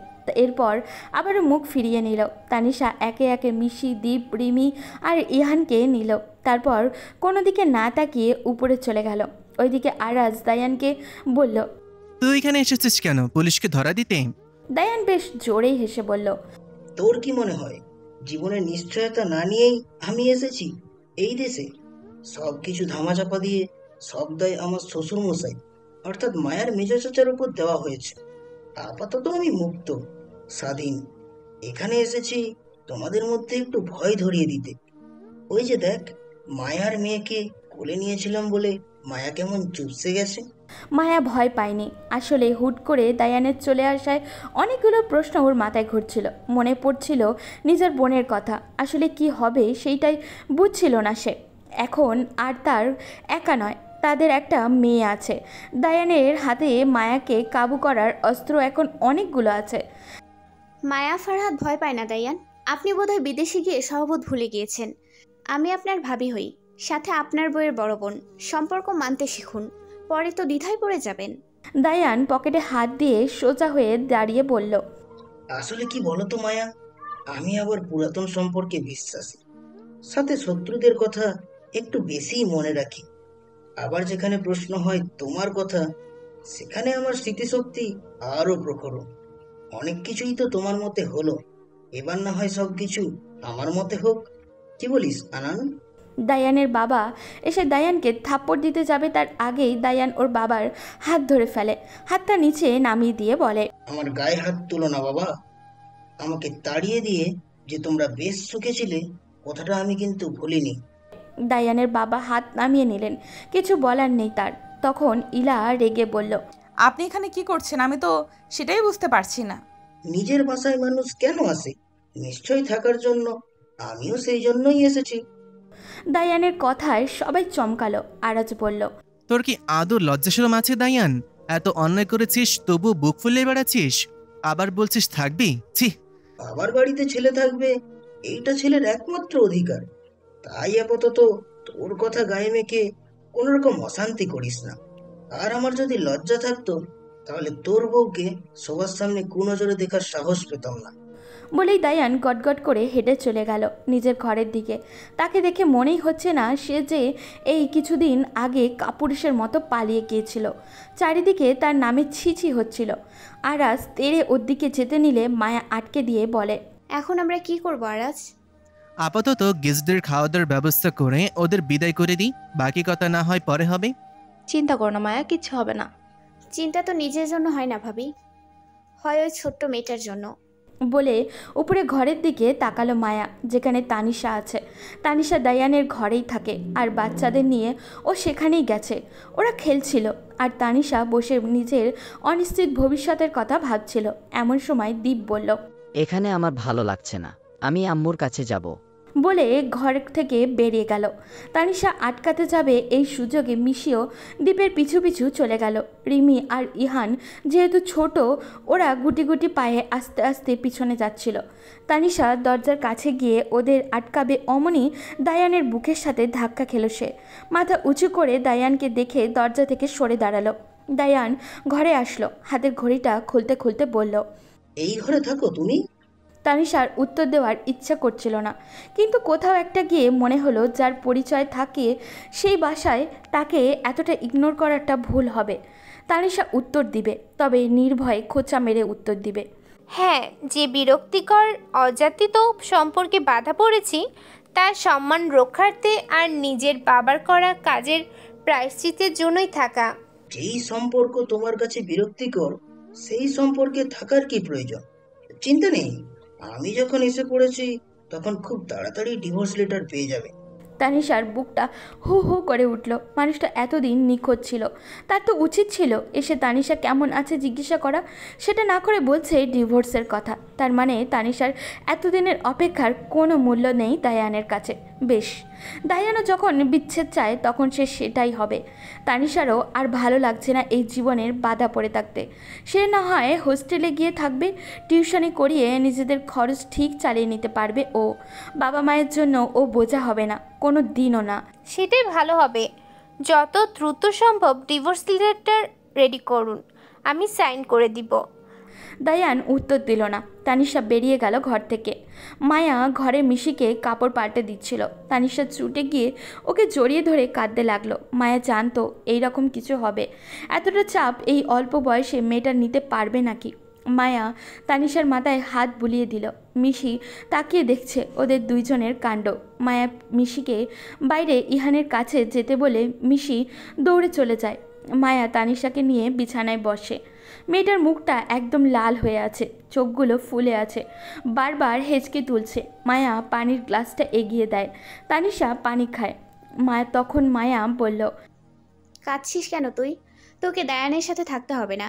এরপর আবারও মুখ ফিরিয়ে নিল। তানিশা একে একে মিশি, দীপ, রিমি আর ইহানকে নিল। তারপর কোনো দিকে না তাকিয়ে উপরে চলে গেল। ওইদিকে আরাজ দায়ানকে বলল, তুই এখানে এসেছিস কেন? পুলিশকে ধরা দিতে? দায়ান বেশ জোরেই হেসে বলল, তোর কি মনে হয় জীবনের নিশ্চয়তা না নিয়েই আমি এসেছি এই দেশে? সব কিছু ধামাচাপা দিয়ে সব দায় আমার শ্বশুর মশাই অর্থাৎ মায়ার মেজ চাচার উপর দেওয়া হয়েছে। আপাতত আমি মুক্ত, স্বাধীন। এখানে এসেছি তোমাদের মধ্যে একটু ভয় ধরিয়ে দিতে। ওই যে দেখ, মায়ার মেয়েকে কোলে নিয়েছিলাম বলে মায়া কেমন চুপসে গেছে। মায়া ভয় পায়নি। আসলে হুট করে দায়ানের চলে আসায় অনেকগুলো প্রশ্ন ওর মাথায় ঘুরছিল। মনে পড়ছিল নিজের বোনের কথা। আসলে কি হবে সেইটাই বুঝছিল না সে। এখন আর তার একা নয়, তাদের একটা মেয়ে আছে। দায়ানের হাতে মায়াকে কাবু করার অস্ত্র এখন অনেকগুলো আছে। মায়া ফারহাদ ভয় পায় না দায়ান। আপনি বোধহয় বিদেশে গিয়ে সহবোধ ভুলে গিয়েছেন। আমি আপনার ভাবি হই, সাথে আপনার বইয়ের বড় বোন। সম্পর্ক মানতে শিখুন, পরে তো দ্বিধায় পড়ে যাবেন। দায়ান পকেটে হাত দিয়ে সোজা হয়ে দাঁড়িয়ে বলল, আসলে কি বলতো মায়া, আমি আবার পুরাতন সম্পর্কে বিশ্বাসী, সাথে শত্রুদের কথা একটু বেশিই মনে রাখি। আবার যেখানে প্রশ্ন হয় তোমার কথা, সেখানে আমার স্মৃতিশক্তি আরো প্রখর। অনেক কিছুই তো তোমার মতে হলো, এবার না হয় সবকিছু আমার মতে হোক। কি বলিস আনান? দায়ানের বাবা এসে দায়ানকে থাপ্পড় দিতে যাবে, তার আগেই দায়ান ওর বাবার হাত ধরে ফেলে। হাতটা নিচে নামিয়ে দিয়ে বলে, আমার গায়ে হাত তুলো না বাবা। আমাকে তাড়িয়ে দিয়ে যে তোমরা বেশ সুখে ছিলে, কথাটা আমি কিন্তু ভুলিনি। দায়ানের বাবা হাত নামিয়ে নিলেন, কিছু বলার নেই তার। তখন ইলা রেগে বলল, আপনি এখানে কি করছেন? আমি তো সেটাই বুঝতে পারছি না। নিজের বাসায় মানুষ কেন আসে? নিশ্চয়ই থাকার জন্য। আমিও সেই জন্যই এসেছি। দায়ানের কথায় সবাই চমকালো। আরাজ বলল, তোর কি আদৌ লজ্জা শরম আছে দায়ান? এত অন্যায় করেছিস তবু বুক ফুলিয়ে বেড়াচ্ছিস, আবার বলছিস থাকবি? ছি! বাবার বাড়িতে ছেলে থাকবে, এইটা ছেলের একমাত্র অধিকার। তাই আপাতত তোর কথা গায়ে মেখে কোন রকম অশান্তি করিস না। আর আমার যদি লজ্জা থাকতো তাহলে তোর বউকে সবার সামনে কুনজরে দেখার সাহস পেতাম না। বলেই দায়ান গটগট করে হেঁটে চলে গেল নিজের ঘরের দিকে। তাকে দেখে মনেই হচ্ছে না সে যে এই কিছুদিন আগে কাপুরুষের মতো পালিয়ে গিয়েছিল। চারিদিকে তার নামে ছিছি হচ্ছিল। আরাজ তেড়ে ওর দিকে যেতে নিলে মায়া আটকে দিয়ে বলে, এখন আমরা কি করবো আরাজ? আপাতত গেস্টদের খাওয়া দাওয়ার ব্যবস্থা করে ওদের বিদায় করে দিই, বাকি কথা না হয় পরে হবে। চিন্তা করো না মায়া, কিচ্ছু হবে না। চিন্তা তো নিজের জন্য হয় না ভাবি, হয় ওই ছোট্ট মেয়েটার জন্য। বলে উপরে ঘরের দিকে তাকালো মায়া, যেখানে তানিশা আছে। তানিশা দায়ানের ঘরেই থাকে আর বাচ্চাদের নিয়ে ও সেখানেই গেছে। ওরা খেলছিল আর তানিশা বসে নিজের অনিশ্চিত ভবিষ্যতের কথা ভাবছিল। এমন সময় দীপ বলল, এখানে আমার ভালো লাগছে না, আমি আম্মুর কাছে যাব। বলে ঘর থেকে বেরিয়ে গেল। তানিশা আটকাতে যাবে এই সুযোগে মিশিও দীপের পিছু পিছু চলে গেল। রিমি আর ইহান যেহেতু ছোট, ওরা গুটি গুটি পায়ে আস্তে আস্তে পিছনে যাচ্ছিল। তানিশা দরজার কাছে গিয়ে ওদের আটকাবে অমনি দায়ানের বুকের সাথে ধাক্কা খেল সে। মাথা উঁচু করে দায়ানকে দেখে দরজা থেকে সরে দাঁড়ালো। দায়ান ঘরে আসলো, হাতের ঘড়িটা খুলতে খুলতে বলল, এই ঘরে থাকো তুমি? তানিশার উত্তর দেওয়ার ইচ্ছা করছিল না, কিন্তু কোথাও একটা গিয়ে মনে হলো যার পরিচয় থাকে সেই বাসায় তাকে এতটা ইগনোর করাটা ভুল হবে। তানিশা উত্তর দিবে, তবে নির্ভয়ে খোঁচা মেরে উত্তর দিবে, হ্যাঁ, যে বিরক্তিকর অযাচিত সম্পর্কে বাধা পড়েছি তার সম্মান রক্ষার্থে আর নিজের বাবার করা কাজের প্রায়শ্চিত্তের জন্যই থাকা। যেই সম্পর্ক তোমার কাছে বিরক্তিকর সেই সম্পর্কে থাকার কি প্রয়োজন? চিন্তা নেই, আমি যখন এসে পড়েছি তখন খুব তাড়াতাড়ি ডিভোর্স লেটার পেয়ে যাবে। তানিশার বুকটা হু হু করে উঠল। মানুষটা এতদিন নিখোঁজ ছিল, তার তো উচিত ছিল এসে তানিশা কেমন আছে জিজ্ঞাসা করা। সেটা না করে বলছে ডিভোর্সের কথা। তার মানে তানিশার এতদিনের অপেক্ষার কোনো মূল্য নেই দায়ানের কাছে। বেশ, দায়ানও যখন বিচ্ছেদ চায় তখন সে সেটাই হবে। তানিশারও আর ভালো লাগছে না এই জীবনের বাধা পড়ে থাকতে। সে না হয় হোস্টেলে গিয়ে থাকবে, টিউশনি করিয়ে নিজেদের খরচ ঠিক চালিয়ে নিতে পারবে। ও বাবা মায়ের জন্য ও বোঝা হবে না, কোনো দিনও না। সেটাই ভালো হবে। যত দ্রুত সম্ভব ডিভোর্স লেটার রেডি করুন, আমি সাইন করে দিব। দায়ান উত্তর দিল না। তানিশা বেরিয়ে গেল ঘর থেকে। মায়া ঘরে মিশিকে কাপড় পাল্টে দিচ্ছিল। তানিশা ছুটে গিয়ে ওকে জড়িয়ে ধরে কাঁদতে লাগলো। মায়া জানতো এইরকম কিছু হবে। এতটা চাপ এই অল্প বয়সে মেয়েটা নিতে পারবে নাকি। মায়া তানিশার মাথায় হাত বুলিয়ে দিল। মিশি তাকিয়ে দেখছে ওদের দুইজনের কাণ্ড। মায়া মিশিকে বাইরে ইহানের কাছে যেতে বলে মিশি দৌড়ে চলে যায়। মায়া তানিশাকে নিয়ে বিছানায় বসে। মেয়েটার মুখটা একদম লাল হয়ে আছে, চোখগুলো ফুলে আছে, বারবার হেঁচকে তুলছে। মায়া পানির গ্লাসটা এগিয়ে দেয়। তানিশা পানি খায়। মায়া বলল, কাঁদছিস কেন তুই? তোকে দায়ানের সাথে থাকতে হবে না।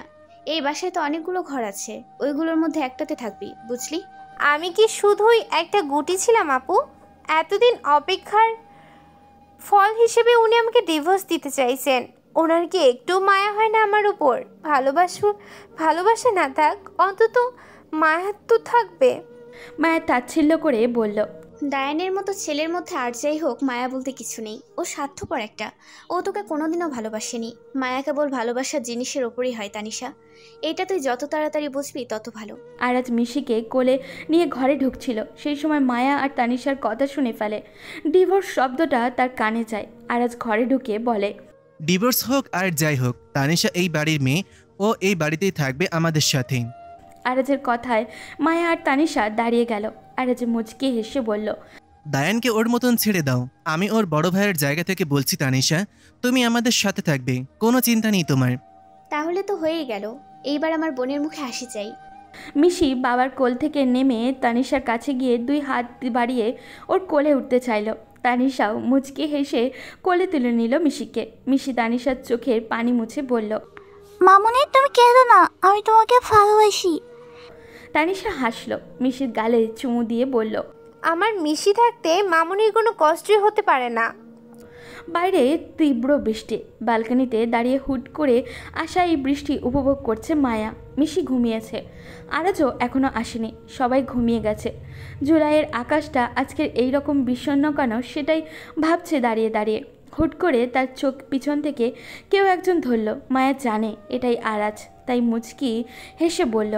এই বাসায় তো অনেকগুলো ঘর আছে, ওইগুলোর মধ্যে একটাতে থাকবি, বুঝলি? আমি কি শুধুই একটা গুটি ছিলাম আপু? এতদিন অপেক্ষার ফল হিসেবে উনি আমাকে ডিভোর্স দিতে চাইছেন। ওনার কি একটু মায়া হয় না আমার উপর? ভালোবাসা না থাক, অন্তত মায়া তো থাকবে। মায়া তাচ্ছিল্য করে বলল, দায়ানের মতো ছেলের মধ্যে আর যাই হোক মায়া বলতে কিছু নেই। ও স্বার্থপর একটা। ও তোকে কোনোদিনও ভালোবাসেনি। মায়া কেবল ভালোবাসার জিনিসের ওপরই হয় তানিশা। এটা তুই যত তাড়াতাড়ি বুঝবি তত ভালো। আর আজ মিশিকে কোলে নিয়ে ঘরে ঢুকছিল। সেই সময় মায়া আর তানিশার কথা শুনে ফেলে। ডিভোর্স শব্দটা তার কানে যায়। আর আজ ঘরে ঢুকে বলে, ডিভোর্স হোক আর যাই হোক, তানিশা এই বাড়ির মেয়ে, ও এই বাড়িতেই থাকবে আমাদের সাথে। আরাজের কথায় মায়া আর তানিশা দাঁড়িয়ে গেল। আরাজ মুচকে হেসে বলল, দায়ানকে ওর মতন ছেড়ে দাও। আমি ওর বড় ভাইয়ের জায়গা থেকে বলছি তানিশা, তুমি আমাদের সাথে থাকবে, কোনো চিন্তা নেই তোমার। তাহলে তো হয়েই গেল। এইবার আমার বোনের মুখে হাসি চাই। মিশি বাবার কোল থেকে নেমে তানিশার কাছে গিয়ে দুই হাত বাড়িয়ে ওর কোলে উঠতে চাইল। তানিশাও মুচকে হেসে কোলে তুলে নিল মিশিকে। মিশি তানিশার চোখের পানি মুছে বলল, মামুনি তুমি কেঁদো না, আমি তোমাকে ভালোবাসি। তানিশা হাসলো। মিশির গালে চুমু দিয়ে বলল, আমার মিশি থাকতে মামুনির কোনো কষ্টই হতে পারে না। বাইরে তীব্র বৃষ্টি। ব্যালকনিতে দাঁড়িয়ে হুট করে আসা এই বৃষ্টি উপভোগ করছে মায়া। মিশি ঘুমিয়েছে। আরাজও এখনও আসেনি, সবাই ঘুমিয়ে গেছে। জুলাইয়ের আকাশটা আজকের এই রকম বিষণ্ণ কেন সেটাই ভাবছে দাঁড়িয়ে দাঁড়িয়ে। হুট করে তার চোখ পিছন থেকে কেউ একজন ধরল। মায়া জানে এটাই আরাজ, তাই মুচকি হেসে বলল,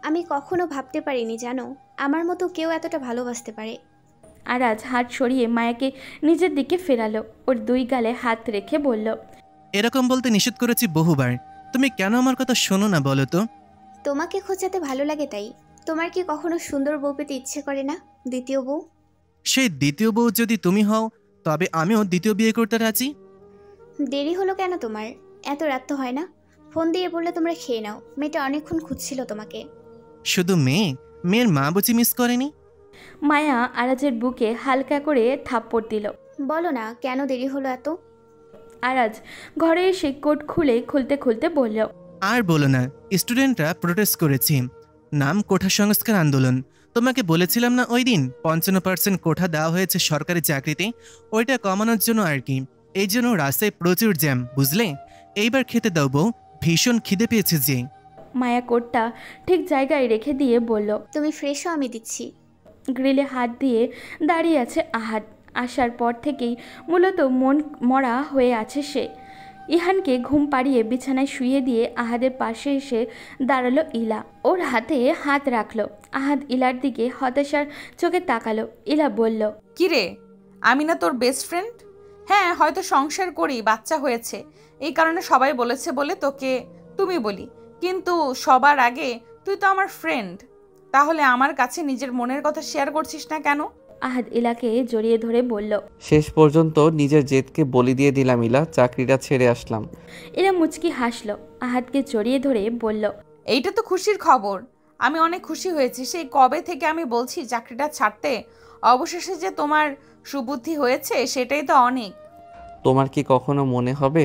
আমি কখনো ভাবতে পারিনি জানো, আমার মতো কেউ এতটা ভালোবাসতে পারে। আরাজ হাত সরিয়ে মায়াকে নিজের দিকে ফেরালো, ওর দুই গালে হাত রেখে বলল, এরকম বলতে নিষেধ করেছি বহুবার, তুমি কেন আমার কথা শোনো না বলো তো? তোমাকে খোঁজাতে ভালো লাগে তাই। তোমার কি কখনো সুন্দর বউ পেতে ইচ্ছে করে না, দ্বিতীয় বউ? সেই দ্বিতীয় বউ যদি তুমি হও, তবে আমিও দ্বিতীয় বিয়ে করতে রাজি। দেরি হলো কেন তোমার? এত রাত তো হয় না। ফোন দিয়ে বললে তোমরা খেয়ে নাও, মেয়েটা অনেকক্ষণ খুঁজছিল তোমাকে। শুধু মেয়ের মা বুঝি মিস করেনি? মায়া আরাজের বুকে হালকা করে থাপ্পড় দিল। বলো না কেন দেরি হলো এত? আরাজ ঘরে এসে কোট খুলতে খুলতে বলল, আর বলো না, স্টুডেন্টরা প্রোটেস্ট করেছি, নাম কোঠা সংস্কার আন্দোলন। তোমাকে বলেছিলাম না ওই দিন 55% কোঠা দেওয়া হয়েছে সরকারি চাকরিতে, ওইটা কমানোর জন্য আর কি। এই জন্য রাস্তায় প্রচুর জ্যাম, বুঝলে? এইবার খেতে দাও বউ, ভীষণ খিদে পেয়েছে যে। মায়া কোটটা ঠিক জায়গায় রেখে দিয়ে বলল, তুমি ফ্রেশ হও, আমি দিচ্ছি। গ্রিলে হাত দিয়ে দাঁড়িয়ে আছে আহাদ। আসার পর থেকেই মূলত মন মরা হয়ে আছে সে। ইহানকে ঘুম পাড়িয়ে বিছানায় শুইয়ে দিয়ে আহাদের পাশে এসে দাঁড়ালো ইলা, ওর হাতে হাত রাখলো। আহাদ ইলার দিকে হতাশার চোখে তাকালো। ইলা বলল, কিরে, আমি না তোর বেস্ট ফ্রেন্ড? হ্যাঁ, হয়তো সংসার করি, বাচ্চা হয়েছে, এই কারণে সবাই বলেছে বলে তোকে তুমি বলি, কিন্তু সবার আগে তুই তো আমার ফ্রেন্ড। তাহলে আমার কাছে নিজের মনের কথা শেয়ার করছিস না কেন? আহাদ ইলাকে জড়িয়ে ধরে বলল, শেষ পর্যন্ত নিজের জেদকে বলি দিয়ে দিলাম ইলা, চাকরিটা ছেড়ে আসলাম। ইলা মুচকি হাসলো, আহাদকে জড়িয়ে ধরে বলল, এইটা তো খুশির খবর। আমি অনেক খুশি হয়েছি। সেই কবে থেকে আমি বলছি চাকরিটা ছাড়তে, অবশেষে যে তোমার সুবুদ্ধি হয়েছে সেটাই তো অনেক। তোমার কি কখনো মনে হবে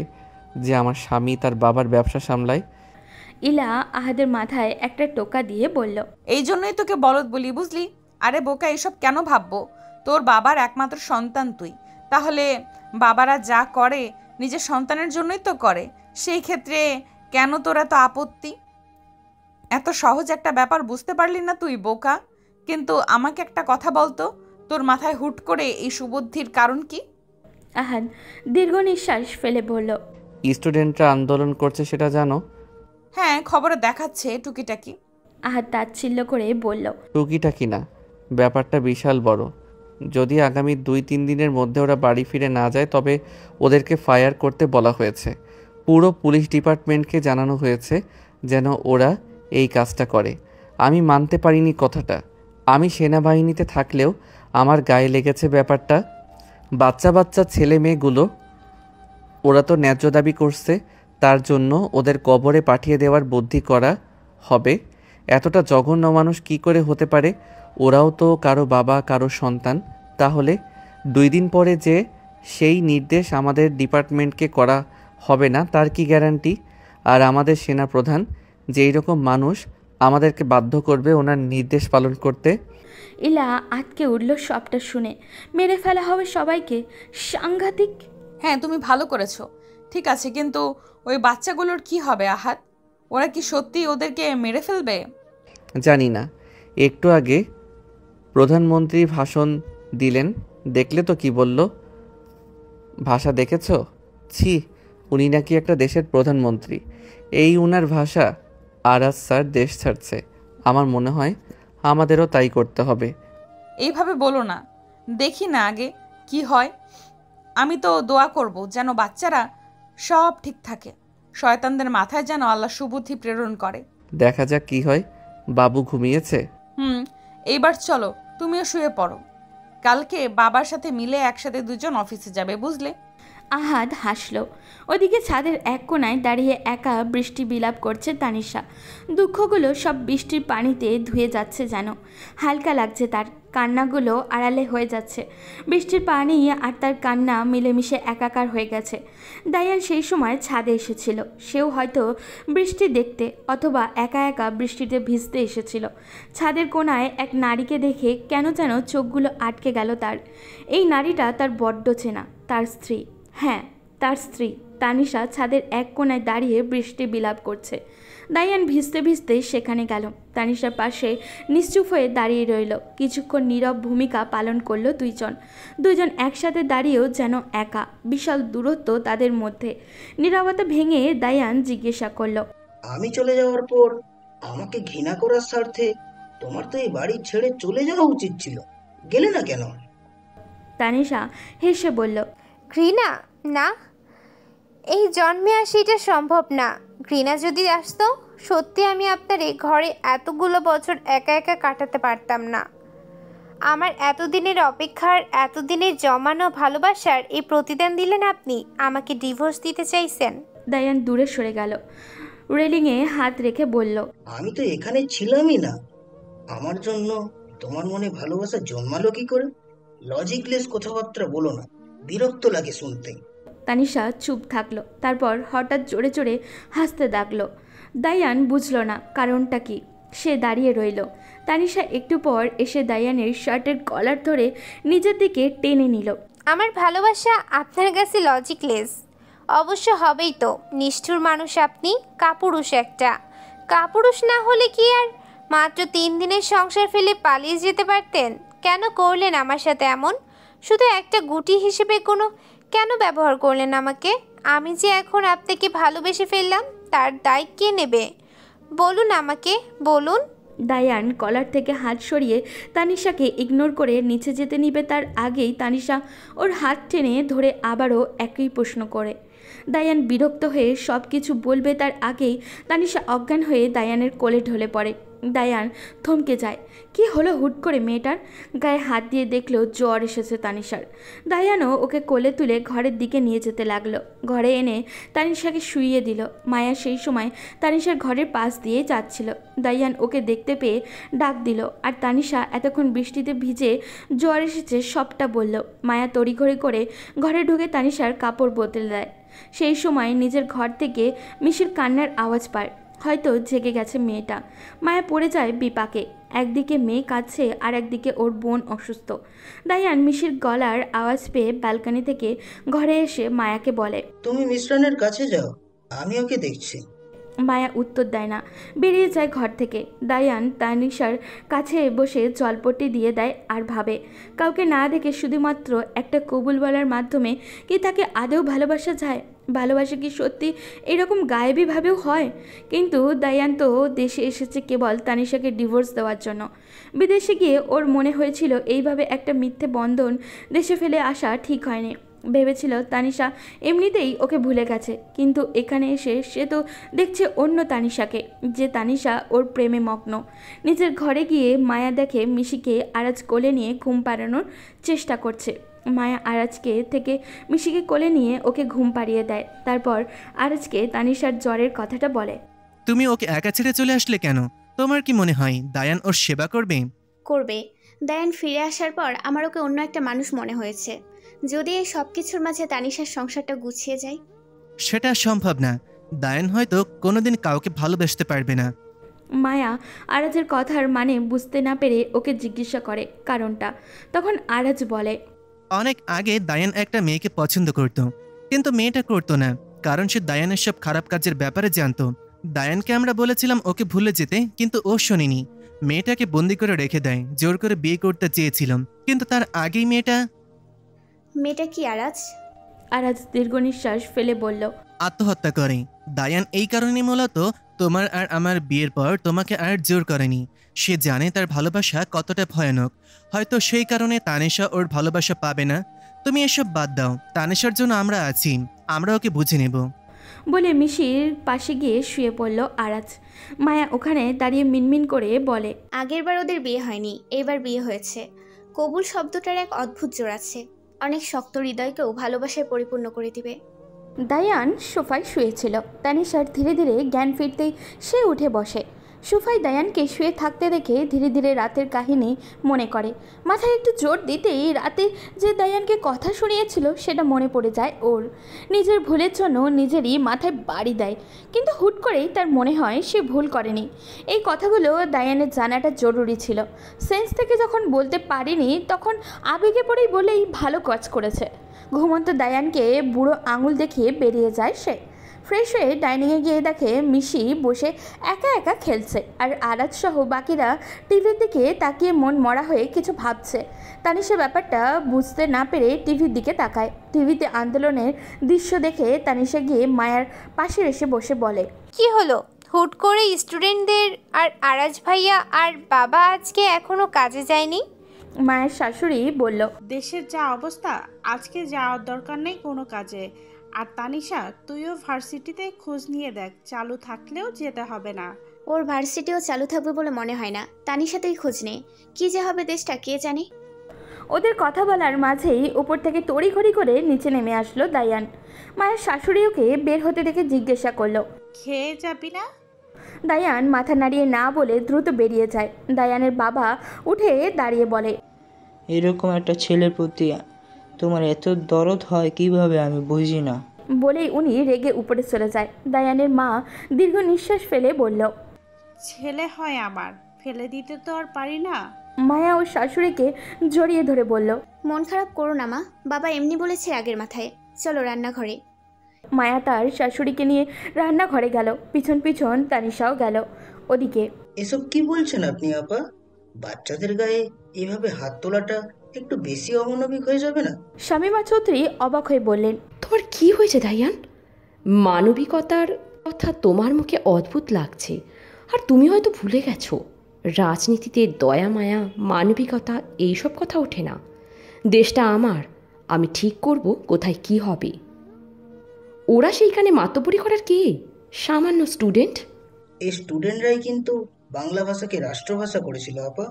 যে আমার স্বামী তার বাবার ব্যবসা সামলায়? ইলা আহাদের মাথায় একটা টোকা দিয়ে বলল, এই জন্যই তোকে বলদ বলি, বুঝলি? আরে বোকা, এসব কেন ভাববো? তোর বাবার একমাত্র সন্তান তুই, তাহলে বাবারা যা করে নিজের সন্তানের জন্যই তো করে। সেই ক্ষেত্রে কেন তোর এত আপত্তি? এত সহজ একটা ব্যাপার বুঝতে পারলি না তুই, বোকা? কিন্তু আমাকে একটা কথা বলতো, তোর মাথায় হুট করে এই সুবুদ্ধির কারণ কি? আহাদ দীর্ঘ নিঃশ্বাস ফেলে বলল, স্টুডেন্টরা আন্দোলন করছে সেটা জানো? হ্যাঁ, খবরে দেখাচ্ছে টুকিটাকি। আহাদ তাচ্ছিল্য করে বলল, টুকিটাকি না, ব্যাপারটা বিশাল বড়। যদি আগামী 2-3 দিনের মধ্যে ওরা বাড়ি ফিরে না যায় তবে ওদেরকে ফায়ার করতে বলা হয়েছে। পুরো পুলিশ ডিপার্টমেন্টকে জানানো হয়েছে যেন ওরা এই কাজটা করে। আমি মানতে পারিনি কথাটা। আমি সেনাবাহিনীতে থাকলেও আমার গায়ে লেগেছে ব্যাপারটা। বাচ্চা বাচ্চা ছেলে মেয়েগুলো, ওরা তো ন্যায্য দাবি করছে, তার জন্য ওদের কবরে পাঠিয়ে দেওয়ার বুদ্ধি করা হবে। এতটা জঘন্য মানুষ কি করে হতে পারে? ওরাও তো কারো বাবা, কারো সন্তান। তাহলে 2 দিন পরে যে সেই নির্দেশ আমাদের ডিপার্টমেন্টকে করা হবে না তার কি গ্যারান্টি? আর আমাদের সেনাপ্রধান যেই রকম মানুষ, আমাদেরকে বাধ্য করবে ওনার নির্দেশ পালন করতে। ইলা আটকে উঠল সবটা শুনে। মেরে ফেলা হবে সবাইকে, সাংঘাতিক। হ্যাঁ, তুমি ভালো করেছো, ঠিক আছে, কিন্তু ওই বাচ্চাগুলোর কি হবে আহাদ? ওরা কি সত্যি ওদেরকে মেরে ফেলবে? জানি না। একটু আগে প্রধানমন্ত্রী ভাষণ দিলেন, দেখলে তো কি বলল? ভাষা দেখেছো? ছি, উনি নাকি একটা দেশের প্রধানমন্ত্রী, এই উনার ভাষা। আরাজ স্যার দেশ ছাড়ছে, আমার মনে হয় আমাদেরও তাই করতে হবে। এইভাবে বলো না, দেখি না আগে কি হয়। আমি তো দোয়া করব যেন বাচ্চারা সব ঠিক থাকে, শয়তানদের মাথায় যেন আল্লাহ সুবুদ্ধি প্রেরণ করে। দেখা যাক কি হয়। বাবু ঘুমিয়েছে? এইবার চলো, তুমিও শুয়ে পড়ো। কালকে বাবার সাথে মিলে একসাথে দুজন অফিসে যাবে, বুঝলে? আহাদ হাসল। ওদিকে ছাদের এক কোণায় দাঁড়িয়ে একা বৃষ্টি বিলাপ করছে তানিশা। দুঃখগুলো সব বৃষ্টির পানিতে ধুয়ে যাচ্ছে যেন। হালকা লাগছে তার, কান্নাগুলো আড়ালে হয়ে যাচ্ছে। বৃষ্টির পানি আর তার কান্না মিলেমিশে একাকার হয়ে গেছে। দায়ান সেই সময় ছাদে এসেছিল, সেও হয়তো বৃষ্টি দেখতে অথবা একা একা বৃষ্টিতে ভিজতে এসেছিল। ছাদের কোণায় এক নারীকে দেখে কেন যেন চোখগুলো আটকে গেল তার। এই নারীটা তার বড্ড চেনা, তার স্ত্রী। হ্যাঁ, তার স্ত্রী তানিশা ছাদের এক কোণায় দাঁড়িয়ে বৃষ্টি বিলাপ করছে। দায়ান ভিজতে ভিজতে সেখানে গেল। তানিশার পাশে নিশ্চুপ হয়ে দাঁড়িয়ে রইল। কিছুক্ষণ নীরব ভূমিকা পালন করলো দুইজন একসাথে দাঁড়িয়েও যেন একা, বিশাল দূরত্ব তাদের মধ্যে। নীরবতা ভেঙে দায়ান জিজ্ঞাসা করলো, আমি চলে যাওয়ার পর আমাকে ঘৃণা করার স্বার্থে তোমার তো এই বাড়ি ছেড়ে চলে যাওয়া উচিত ছিল, গেলে না কেন? তানিশা হেসে বলল, ঘৃণা না, এই জন্মে আর সেটা সম্ভব না। ঘৃণা যদি আসতো, সত্যি আমি আপনার এই ঘরে এতগুলো বছর একা একা কাটাতে পারতাম না। আমার এতদিনের অপেক্ষার, এতদিনের জমানো ভালোবাসার এই প্রতিদান দিলেন আপনি। আমাকে ডিভোর্স দিতে চাইছেন। দায়ান দূরে সরে গেল, রেলিংয়ে হাত রেখে বলল, আমি তো এখানে ছিলামই না। আমার জন্য তোমার মনে ভালোবাসা জন্মালো কি করে? লজিকলেস কথাবার্তা বলো না, বিরক্ত লাগে শুনতে। তানিশা চুপ থাকলো, তারপর হঠাৎ জোরে জোরে হাসতে লাগলো। দায়ান বুঝল না কারণটা কি, সে দাঁড়িয়ে রইল। তানিশা একটু পর এসে দায়ানের শার্টের কলার ধরে নিজের দিকে টেনে নিল। আমার ভালোবাসা আপনার কাছে লজিকলেস? অবশ্য হবেই তো, নিষ্ঠুর মানুষ আপনি, কাপুরুষ একটা। কাপুরুষ না হলে কি আর মাত্র 3 দিনের সংসার ফেলে পালিয়ে যেতে পারতেন? কেন করলেন আমার সাথে এমন? শুধু একটা গুটি হিসেবে কেন ব্যবহার করলেন আমাকে? আমি যে এখন আপনাকে ভালোবেসে ফেললাম, তার দায় কে নেবে? বলুন আমাকে, বলুন। দায়ান কলার থেকে হাত সরিয়ে তানিশাকে ইগনোর করে নিচে যেতে নিবে, তার আগেই তানিশা ওর হাত টেনে ধরে আবারও একই প্রশ্ন করে। দায়ান বিরক্ত হয়ে সব কিছু বলবে তার আগেই তানিশা অজ্ঞান হয়ে দায়ানের কোলে ঢলে পড়ে। দায়ান থমকে যায়। কি হলো হুট করে মেয়েটার? গায়ে হাত দিয়ে দেখলো জ্বর এসেছে তানিশার। দায়ানও ওকে কোলে তুলে ঘরের দিকে নিয়ে যেতে লাগলো। ঘরে এনে তানিশাকে শুইয়ে দিল। মায়া সেই সময় তানিশার ঘরের পাশ দিয়ে যাচ্ছিল। দায়ান ওকে দেখতে পেয়ে ডাক দিল, আর তানিশা এতক্ষণ বৃষ্টিতে ভিজে জ্বর এসেছে সবটা বলল। মায়া তড়িঘড়ি করে ঘরে ঢুকে তানিশার কাপড় বদলে দেয়। সেই সময় নিজের ঘর থেকে মিশির কান্নার আওয়াজ পায়। হয়তো জেগে গেছে মেয়েটা। মায়া পড়ে যায় বিপাকে। একদিকে মেয়ে কাঁদছে আর একদিকে ওর বোন অসুস্থ। দায়ান মিশির গলার আওয়াজ পেয়ে ব্যালকনি থেকে ঘরে এসে মায়াকে বলে, তুমি মিশ্রণের কাছে যাও, আমি ওকে দেখছি। মায়া উত্তর দেয় না, বেরিয়ে যায় ঘর থেকে। দায়ান তানিশার কাছে বসে জলপট্টি দিয়ে দেয় আর ভাবে, কাউকে না দেখে শুধুমাত্র একটা কবুল বলার মাধ্যমে কি তাকে আদৌ ভালোবাসা যায়? ভালোবাসা কি সত্যি এরকম গায়েবীভাবেও হয়? কিন্তু দায়ান তো দেশে এসেছে কেবল তানিশাকে ডিভোর্স দেওয়ার জন্য। বিদেশে গিয়ে ওর মনে হয়েছিল এইভাবে একটা মিথ্যে বন্ধন দেশে ফেলে আসা ঠিক হয়নি। ভেবেছিল তানিশা এমনিতেই ওকে ভুলে গেছে, কিন্তু এখানে এসে সে তো দেখছে অন্য তানিশাকে, যে তানিশা ওর প্রেমে মগ্ন। নিজের ঘরে গিয়ে মায়া দেখে মিশিকে আরাজ কোলে নিয়ে ঘুম পাড়ানোর চেষ্টা করছে। মায়া আরাজকে থেকে মিশিকে কোলে নিয়ে ওকে ঘুম পাড়িয়ে দেয়। তারপর আরাজকে তানিশার জ্বরের কথাটা বলে। তুমি ওকে একা ছেড়ে চলে আসলে কেন? তোমার কি মনে হয় দায়ান ওর সেবা করবে? করবে। দায়ান ফিরে আসার পর আমার ওকে অন্য একটা মানুষ মনে হয়েছে। যদি এই সব কিছুর মাঝে তানিশার সংসারটা গুছিয়ে যায়। সেটা সম্ভব না। দায়ান হয়তো কোনোদিন কাউকে ভালোবাসতে পারবে না। মায়া আরাজের কথার মানে বুঝতে না পেরে ওকে জিজ্ঞাসা করে কারণটা। তখন আরাজ বলে, অনেক আগে দায়ান একটা মেয়েকে পছন্দ করত, কিন্তু মেয়েটা করতো না, কারণ সে দায়ানের সব খারাপ কাজের ব্যাপারে জানতো। দায়ানকে আমরা বলেছিলাম ওকে ভুলে যেতে, কিন্তু ও শোনেনি। মেয়েটাকে বন্দি করে রেখে দেয়, জোর করে বিয়ে করতে চেয়েছিলাম, কিন্তু তার আগেই মেয়েটা কি আরাজ? আরাজ দীর্ঘ নিঃশ্বাস ফেলে বলল, আত্মহত্যা করে। দায়ান এই কারণে মূলত তোমার আর আমার বিয়ের পর তোমাকে আর জোর করেনি। সে জানে তার ভালোবাসা কতটা ভয়ানক। হয়তো সেই কারণে তানিশা ওর ভালোবাসা পাবে না। তুমি এসব বাদ দাও, তানিশার জন্য আমরা আছি, আমরা ওকে বুঝে নেব বলে মিশির পাশে গিয়ে শুয়ে পড়ল আরাজ। মায়া ওখানে দাঁড়িয়ে মিনমিন করে বলে, আগেরবার ওদের বিয়ে হয়নি, এবার বিয়ে হয়েছে। কবুল শব্দটার এক অদ্ভুত জোর আছে, অনেক শক্ত হৃদয়কেও ভালোবাসায় পরিপূর্ণ করে দিবে। দায়ান সোফায় শুয়েছিল। তানিশার ধীরে ধীরে জ্ঞান ফিরতেই সে উঠে বসে। সোফায় দায়ানকে শুয়ে থাকতে দেখে ধীরে ধীরে রাতের কাহিনী মনে করে। মাথায় একটু জোর দিতেই রাতে যে দায়ানকে কথা শুনিয়েছিল সেটা মনে পড়ে যায় ওর। নিজের ভুলের জন্য নিজেরই মাথায় বাড়ি দেয়, কিন্তু হুট করেই তার মনে হয় সে ভুল করেনি। এই কথাগুলো দায়ানের জানাটা জরুরি ছিল। সেন্স থেকে যখন বলতে পারিনি তখন আবেগে পড়েই বলেই ভালো কাজ করেছে। ঘুমন্ত দায়ানকে বুড়ো আঙুল দেখিয়ে বেরিয়ে যায় সে। ফ্রেশ হয়ে ডাইনিংয়ে গিয়ে দেখে মিশি বসে একা একা খেলছে আর আরাজ সহ বাকিরা টিভির দিকে তাকিয়ে মন মরা হয়ে কিছু ভাবছে। তানিশা ব্যাপারটা বুঝতে না পেরে টিভির দিকে তাকায়। টিভিতে আন্দোলনের দৃশ্য দেখে তানিশা গিয়ে মায়ার পাশে এসে বসে বলে, কি হলো হুট করে স্টুডেন্টদের আর আরাজ ভাইয়া আর বাবা আজকে এখনো কাজে যায়নি? মায়ের শাশুড়ি বলল, দেশের যা অবস্থা আজকে যাওয়ার দরকার নেই কোনো কাজে। আর তানিশা তুইও ভার্সিটিতে খোঁজ নিয়ে দেখ, চালু থাকলেও যেতে হবে না। ওর ভার্সিটিও চালু থাকবে বলে মনে হয় না। তানিশা তুই খোঁজ নে, কি যে হবে দেশটা কে জানে। ওদের কথা বলার মাঝেই উপর থেকে তড়িঘড়ি করে নিচে নেমে আসলো দায়ান। মায়ের শাশুড়ি ওকে বের হতে দেখে জিজ্ঞাসা করলো, খেয়ে যাবি না? দায়ান মাথা নাড়িয়ে না বলে দ্রুত বেরিয়ে যায়। দায়ানের বাবা উঠে দাঁড়িয়ে বলে, এরকম একটা ছেলের প্রতি তোমার এত দরদ হয় কিভাবে আমি বুঝি না। বলেই উনি রেগে উপরে চলে যায়। দায়ানের মা দীর্ঘ নিঃশ্বাস ফেলে বলল, ছেলে হয় আমার, ফেলে দিতে তো আর পারি না। মায়া ও শাশুড়িকে জড়িয়ে ধরে বলল, মন খারাপ করো না মা, বাবা এমনি বলেছে আগের মাথায়। চলো রান্নাঘরে। মায়া তার শাশুড়িকে নিয়ে রান্নাঘরে গেল, পিছন পিছন তানিশাও গেল। ওদিকে, এসব কি বলছেন আপনি আপা? বাচ্চাদের গায়ে এভাবে হাত তোলাটা একটু বেশি অমানবিক হয়ে যাবে না? শামীমা চৌধুরী অবাক হয়ে বললেন, তোমার কি হয়েছে দাইয়ান? মানবিকতার কথা তোমার মুখে অদ্ভুত লাগছে, আর তুমি হয়তো ভুলে গেছো রাজনীতিতে দয়া মায়া মানবিকতা এইসব কথা ওঠে না। দেশটা আমার, আমি ঠিক করব কোথায় কি হবে। ওরা সেইখানে মাতব্বরি করার কে? সামান্য স্টুডেন্ট। এই স্টুডেন্টরাই কিন্তু বাংলা ভাষাকে রাষ্ট্রভাষা করেছিল আপা।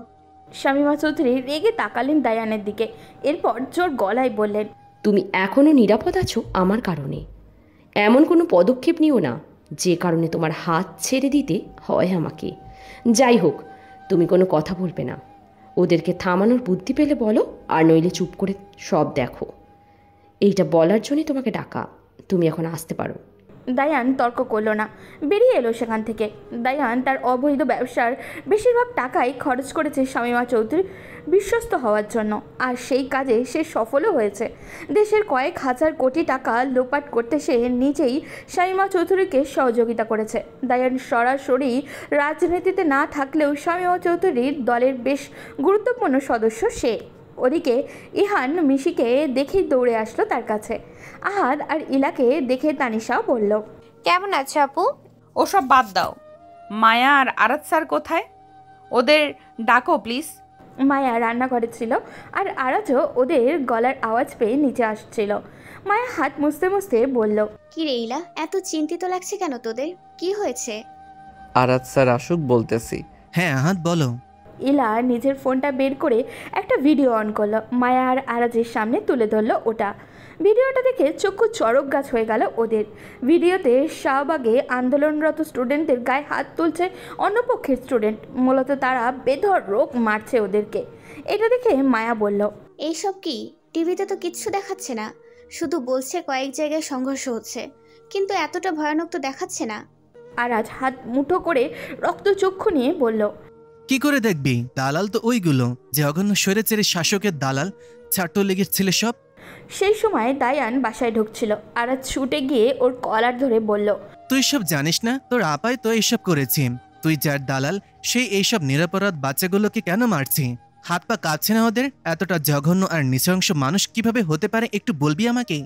শামীমা চৌধুরী রেগে তাকালেন দায়ানের দিকে, এরপর জোর গলায় বললেন, তুমি এখনও নিরাপদ আছো আমার কারণে। এমন কোনো পদক্ষেপ নিও না যে কারণে তোমার হাত ছেড়ে দিতে হয় আমাকে। যাই হোক, তুমি কোনো কথা বলবে না। ওদেরকে থামানোর বুদ্ধি পেলে বলো, আর নইলে চুপ করে সব দেখো। এইটা বলার জন্যই তোমাকে ডাকা, তুমি এখন আসতে পারো। দায়ান তর্ক করলো না, বেরিয়ে এলো সেখান থেকে। দায়ান তার অবৈধ ব্যবসার বেশিরভাগ টাকাই খরচ করেছে শামীমা চৌধুরী বিশ্বস্ত হওয়ার জন্য, আর সেই কাজে সে সফলও হয়েছে। দেশের কয়েক হাজার কোটি টাকা লোপাট করতে সে নিজেই শামীমা চৌধুরীকে সহযোগিতা করেছে। দায়ান সরাসরি রাজনীতিতে না থাকলেও শামীমা চৌধুরীর দলের বেশ গুরুত্বপূর্ণ সদস্য সে। ওদিকে ইহান মিশিকে দেখেই দৌড়ে আসলো তার কাছে। আহাদ আর ইলাকে দেখে তানিশা বলল, কেমন আছো আপু? ওসব বাদ দাও। মায়া আর আরাত স্যার কোথায়? ওদের ডাকো প্লিজ। মায়া রান্নাঘরে ছিল, আর আরাজও ওদের গলার আওয়াজ পেয়ে নিচে আসছিল। মায়া হাত মুছতে মুছতে বলল, কি রে ইলা, এত চিন্তিত লাগছে কেন তোদের? কি হয়েছে? আরাত স্যার আসুক বলতেছি। হ্যাঁ আহাদ বলো। ইলা নিজের ফোনটা বের করে একটা ভিডিও অন করলো, মায়া আর আরাজের সামনে তুলে ধরলো ওটা। ভিডিওটা দেখে চক্ষু চড়ক গাছ হয়ে গেল ওদের। ভিডিওতে শাহবাগে আন্দোলনরত স্টুডেন্টদের গায়ে হাত তুলছে অন্য পক্ষের স্টুডেন্ট, মূলত তারা বেধড়ক মারছে ওদেরকে। এটা দেখে মায়া বলল, এইসব কি? টিভিতে তো কিচ্ছু দেখাচ্ছে না, শুধু বলছে কয়েক জায়গায় সংঘর্ষ হচ্ছে, কিন্তু এতটা ভয়ানক তো দেখাচ্ছে না। আরাজ হাত মুঠো করে রক্তচক্ষু নিয়ে বলল, কি করে দেখবি? দালাল তো ওইগুলো, জঘন্য স্বৈরাচারী শাসকের দালাল, ছাত্রলীগের ছেলে সব। সেই সময় দায়ান বাসায় ঢুকছিল। আরাজ ছুটে গিয়ে ওর কলার ধরে বলল, তুই সব জানিস না? তোর আপাই তো এইসব করেছি। তুই যার দালাল, সেই এইসব নিরপরাধ বাচ্চাগুলোকে কেন মারছি? হাত পা কাঁপছে না ওদের? এতটা জঘন্য আর নৃশংস মানুষ কিভাবে হতে পারে একটু বলবি আমাকে?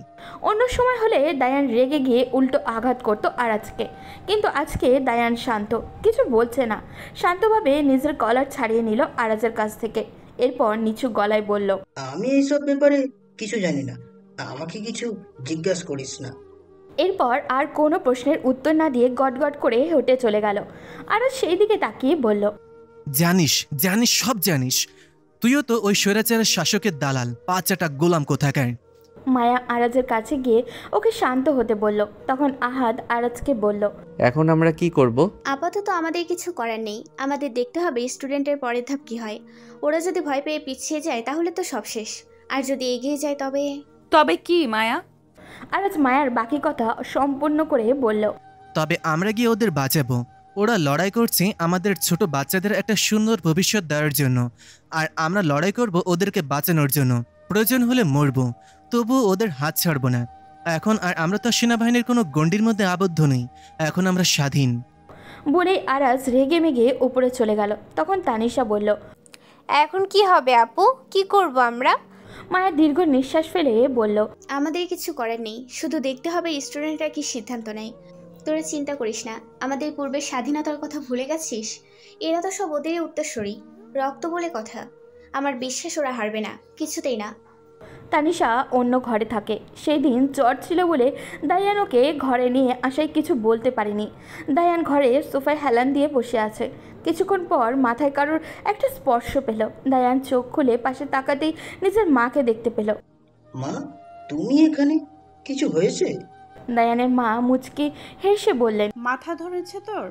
অন্য সময় হলে দায়ান রেগে গিয়ে উল্টো আঘাত করতো আরাজকে, কিন্তু আজকে দায়ান শান্ত, কিছু বলছে না। শান্তভাবে নিজের কলার ছাড়িয়ে নিল আরাজের কাছ থেকে, এরপর নিচু গলায় বলল, আমি এইসব ব্যাপারে কিছু জানি না, আমাকে কিছু জিজ্ঞাসা করিস না। এরপর আর কোনো প্রশ্নের উত্তর না দিয়ে গটগট করে হেঁটে চলে গেল। আরাজ সেই দিকে তাকিয়ে বলল, জানিস জানিস সব জানিস, তুইও তো ওই স্বৈরাচারের শাসকের দালাল, পাঁচাটা গোলাম কোথাকার। মায়া আরাজের কাছে গিয়ে ওকে শান্ত হতে বলল। তখন আহাদ আরাজকে বলল, এখন আমরা কি করব? আপাতত আমাদের কিছু করার নেই, আমাদের দেখতে হবে স্টুডেন্টের পরের ধাপ কি হয়। ওরা যদি ভয় পেয়ে পিছিয়ে যায় তাহলে তো সব শেষ, আর যদি এগিয়ে যায় তবে তবে কি মায়া? আরাজ মায়ার বাকি কথা সম্পূর্ণ করে বলল, তবে আমরা গিয়ে ওদের বাঁচাবো। ওরা লড়াই করছে আমাদের ছোট বাচ্চাদের একটা সুন্দর ভবিষ্যৎ দেওয়ার জন্য, আর আমরা লড়াই করব ওদেরকে বাঁচানোর জন্য। প্রয়োজন হলে মরবো, তবুও ওদের হাত ছাড়বো না। এখন আর আমরা তো সেনাবাহিনীর কোনো গণ্ডির মধ্যে আবদ্ধ নেই, এখন আমরা স্বাধীন। বলেই আরাজ রেগে মেগে উপরে চলে গেল। তখন তানিশা বলল, এখন কি হবে আপু, কি করব আমরা? মায়া দীর্ঘ নিঃশ্বাস ফেলে বলল, আমাদের কিছু করার নেই, শুধু দেখতে হবে স্টুডেন্টরা কি সিদ্ধান্ত নেয়। তোরা চিন্তা করিস না, আমাদের পূর্বের স্বাধীনতার কথা ভুলে গেছিস? এরা তো সব ওদেরই উত্তরসূরি, রক্ত বলে কথা। আমার বিশ্বাস ওরা হারবে না, কিছুতেই না। তানিশা অন্য ঘরে থাকে। সেই দিন জ্বর ছিল বলে দায়ান ওকে ঘরে নিয়ে আসায় কিছু বলতে পারেনি। দায়ান ঘরে সোফায় হেলান দিয়ে বসে আছে। কিছুক্ষণ পর মাথায় কারোর একটা স্পর্শ পেল। দায়ান চোখ খুলে পাশে তাকাতেই নিজের মাকে দেখতে পেল। মা, তুমি এখানে? কিছু হয়েছে? দায়ানের মা মুচকি হেসে বললেন, মাথা ধরেছে তোর?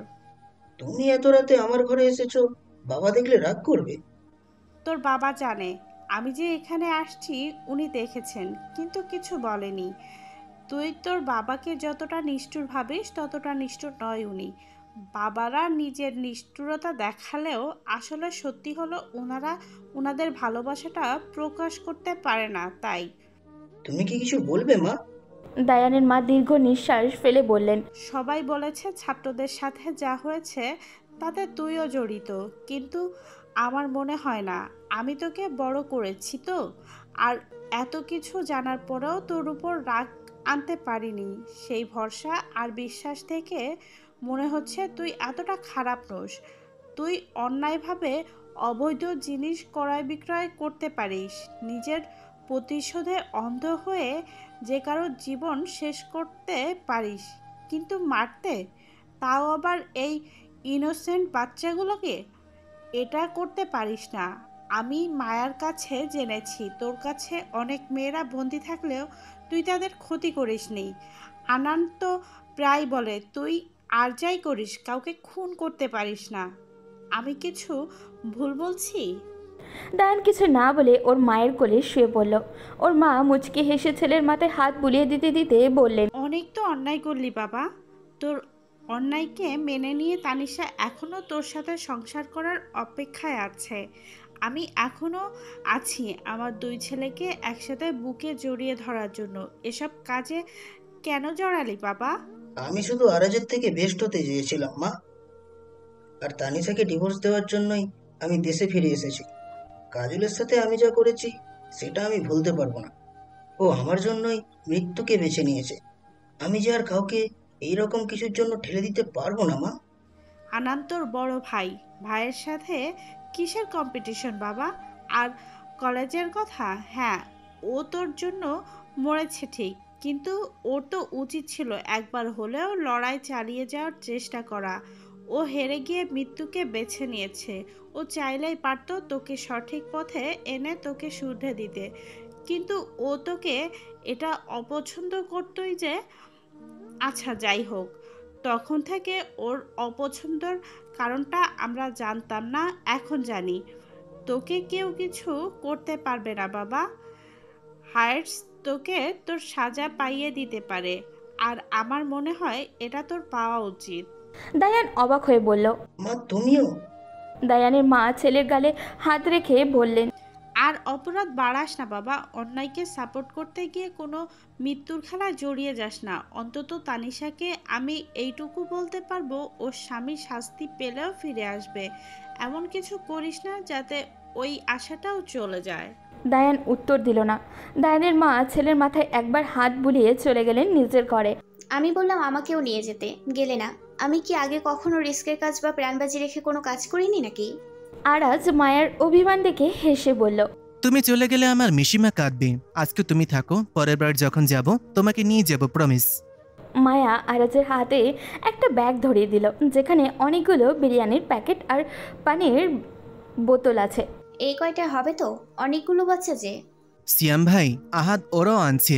তুমি এত রাতে আমার ঘরে এসেছো, বাবা দেখলে রাগ করবে। তোর বাবা জানে আমি যে এখানে আসছি, উনি দেখেছেন, কিন্তু কিছু বলেনি। তুই তোর বাবাকে যতটা নিষ্ঠুর ভাবিস ততটা নিষ্ঠুর নয় উনি। বাবারা নিজের নিষ্ঠুরতা দেখালেও আসলে সত্যি হলো ওনারা ওনাদের ভালোবাসাটা প্রকাশ করতে পারে না, তাই। তুমি কি কিছু বলবে মা? দায়ানের মা দীর্ঘ নিঃশ্বাস ফেলে বললেন, সবাই বলেছে ছাত্রদের সাথে যা হয়েছে তাতে তুইও জড়িত, কিন্তু আমার মনে হয় না। আমি তোকে বড় করেছি তো, আর এত কিছু জানার পরেও তোর উপর রাগ আনতে পারিনি। সেই ভরসা আর বিশ্বাস থেকে মনে হচ্ছে তুই এতটা খারাপ নোস। তুই অন্যায়ভাবে অবৈধ জিনিস ক্রয় বিক্রয় করতে পারিস, নিজের প্রতিশোধে অন্ধ হয়ে যে কারো জীবন শেষ করতে পারিস, কিন্তু মারতে, তাও আবার এই ইনোসেন্ট বাচ্চাগুলোকে, এটা করতে পারিস না। আমি মায়ার কাছে জেনেছি তোর কাছে অনেক মেয়েরা বন্দি থাকলেও তুই তাদের ক্ষতি করিসনি। আনান তো প্রায় বলে তুই আর যাই করিস কাউকে খুন করতে পারিস না। আমি কিছু ভুল বলছি? দায়ান কিছু না বলে ওর মায়ের কোলে শুয়ে পড়ল। ওর মা মুচকি হেসে ছেলের মাথায় হাত বুলিয়ে দিতে দিতে বললেন, অনেক তো অন্যায় করলি বাবা। তোর অন্যায়কে মেনে নিয়ে তানিশা এখনো তোর সাথে সংসার করার অপেক্ষায় আছে। আমি এখনো আছি আমার দুই ছেলেকে একসাথে বুকে জড়িয়ে ধরার জন্য। এসব কাজে কেন জড়ালি বাবা? আমি শুধু আরাজের থেকে বেস্ট হতে চেয়েছিলাম মা, আর তানিশাকে ডিভোর্স দেওয়ার জন্যই আমি দেশে ফিরে এসেছি। কাজলের সাথে আমি যা করেছি সেটা আমি ভুলতে পারবো না। ও আমার জন্যই মৃত্যুকে বেছে নিয়েছে। আমি যে আর কাউকে এইরকম কিছুর জন্য ঠেলে দিতে পারবো না মা। আনান তোর বড় ভাই, ভাইয়ের সাথে কিসের কম্পিটিশন বাবা? আর কলেজের কথা, হ্যাঁ ও তোর জন্য মরেছে ঠিক, কিন্তু ওর তো উচিত ছিল একবার হলেও লড়াই চালিয়ে যাওয়ার চেষ্টা করা। ও হেরে গিয়ে মৃত্যুকে বেছে নিয়েছে। ও চাইলেই পারতো তোকে সঠিক পথে এনে তোকে শুধরে দিতে, কিন্তু ও তোকে এটা অপছন্দ করতোই যে। আচ্ছা যাই হোক, তখন থেকে ওর অপছন্দর কারণটা আমরা জানতাম না, এখন জানি। তোকে কেউ কিছু করতে পারবে না বাবা। হায়ার্স তোকে তোর সাজা পাইয়ে দিতে পারে, আর আমার মনে হয় এটা তোর পাওয়া উচিত। দায়ান অবাক হয়ে বলল, মা তুমিও? দায়ানের মা ছেলের গালে হাত রেখে বললেন, আর অপরাধ বাড়াস না বাবা। অন্যায়কে সাপোর্ট করতে গিয়ে কোনো মৃত্যুর খেলায় জড়িয়ে যাস না। অন্তত তানিশাকে আমি এইটুকু বলতে পারবো, ওর স্বামী শাস্তি পেলেও ফিরে আসবে। এমন কিছু করিস না যাতে ওই আশাটাও চলে যায়। দায়ান উত্তর দিল না। দায়ানের মা ছেলের মাথায় একবার হাত বুলিয়ে চলে গেলেন নিজের ঘরে। আমি বললাম আমাকেও নিয়ে যেতে, গেলে না। আমি কি আগে কখনো রিস্কের কাজ বা প্রাণবাজি রেখে কোনো কাজ করিনি নাকি? আরাজ মায়ের অভিমান দেখে হেসে বলল, তুমি চলে গেলে আমার মিশিমা কাঁদবে। আজকে তুমি থাকো, পরের বার যখন যাব তোমাকে নিয়ে যাব, প্রমিস। মায়া আরাজের হাতে একটা ব্যাগ ধরিয়ে দিল, যেখানে অনেকগুলো বিরিয়ানির প্যাকেট আর পানির বোতল আছে। এই কয়টা হবে তো? অনেকগুলো বাচ্চা যে। সিয়াম ভাই, আহাদ ওরাও আনছে।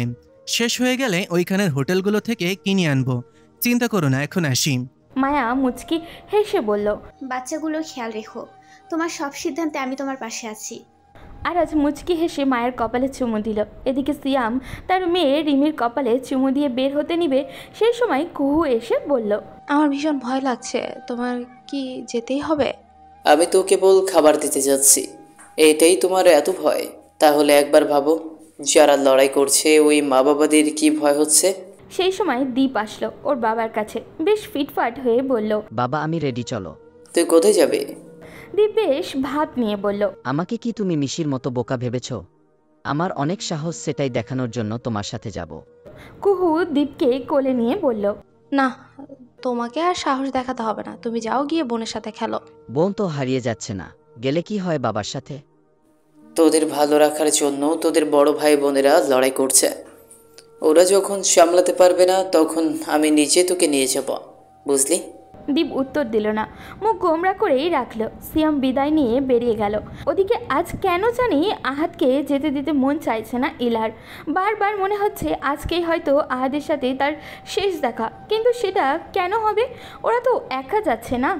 শেষ হয়ে গেলে ওইখানের হোটেলগুলো থেকে কিনে আনবো। চিন্তা করো না, এখন আসি। মায়া মুচকি হেসে বলল, বাচ্চাগুলোর খেয়াল রেখো। তোমার সব সিদ্ধান্তে আমি তোমার পাশে আছি। আরাজ মুচকি হেসে মায়ের কপালে চুমু দিল। এদিকে সিয়াম তার মেয়ে রিমির কপালে চুমু দিয়ে বের হতে নিবে, সেই সময় কুহু এসে বলল, আমার ভীষণ ভয় লাগছে, তোমার কি যেতেই হবে? আমি তো কেবল খাবার দিতে যাচ্ছি, এইটাই তোমার এত ভয়? তাহলে একবার ভাবো, যারা লড়াই করছে ওই মা বাবাদের কি ভয় হচ্ছে? সেই সময় দীপ আসলো ওর বাবার কাছে, বেশ ফিটফাট হয়ে বলল, বাবা আমি রেডি, চলো। তুই কোথায় যাবে? দীপ বেশ ভাব নিয়ে বলল, আমাকে কি তুমি মিশির মতো বোকা ভেবেছ? আমার অনেক সাহস, সেটাই দেখানোর জন্য তোমার সাথে যাব। কুহু দীপকে কোলে নিয়ে বলল, না, তোমাকে আর সাহস দেখাতে হবে না, তুমি যাও গিয়ে বোনের সাথে খেলো। বোন তো হারিয়ে যাচ্ছে না, গেলে কি হয় বাবার সাথে? তোদের ভালো রাখার জন্য তোদের বড় ভাই বোনেরা লড়াই করছে। ওরা যখন সামলাতে পারবে না তখন আমি নিজে তোকে নিয়ে যাব, বুঝলি? দীপ উত্তর দিল না, মুখ গোমরা করেই রাখলো। সিয়াম বিদায় নিয়ে বেরিয়ে গেল। ওদিকে আজ কেন জানি আহাদকে যেতে দিতে মন চাইছে না ইলার। বারবার মনে হচ্ছে আজকেই হয়তো আহাদের সাথে তার শেষ দেখা, কিন্তু সেটা কেন হবে? ওরা তো একা যাচ্ছে না,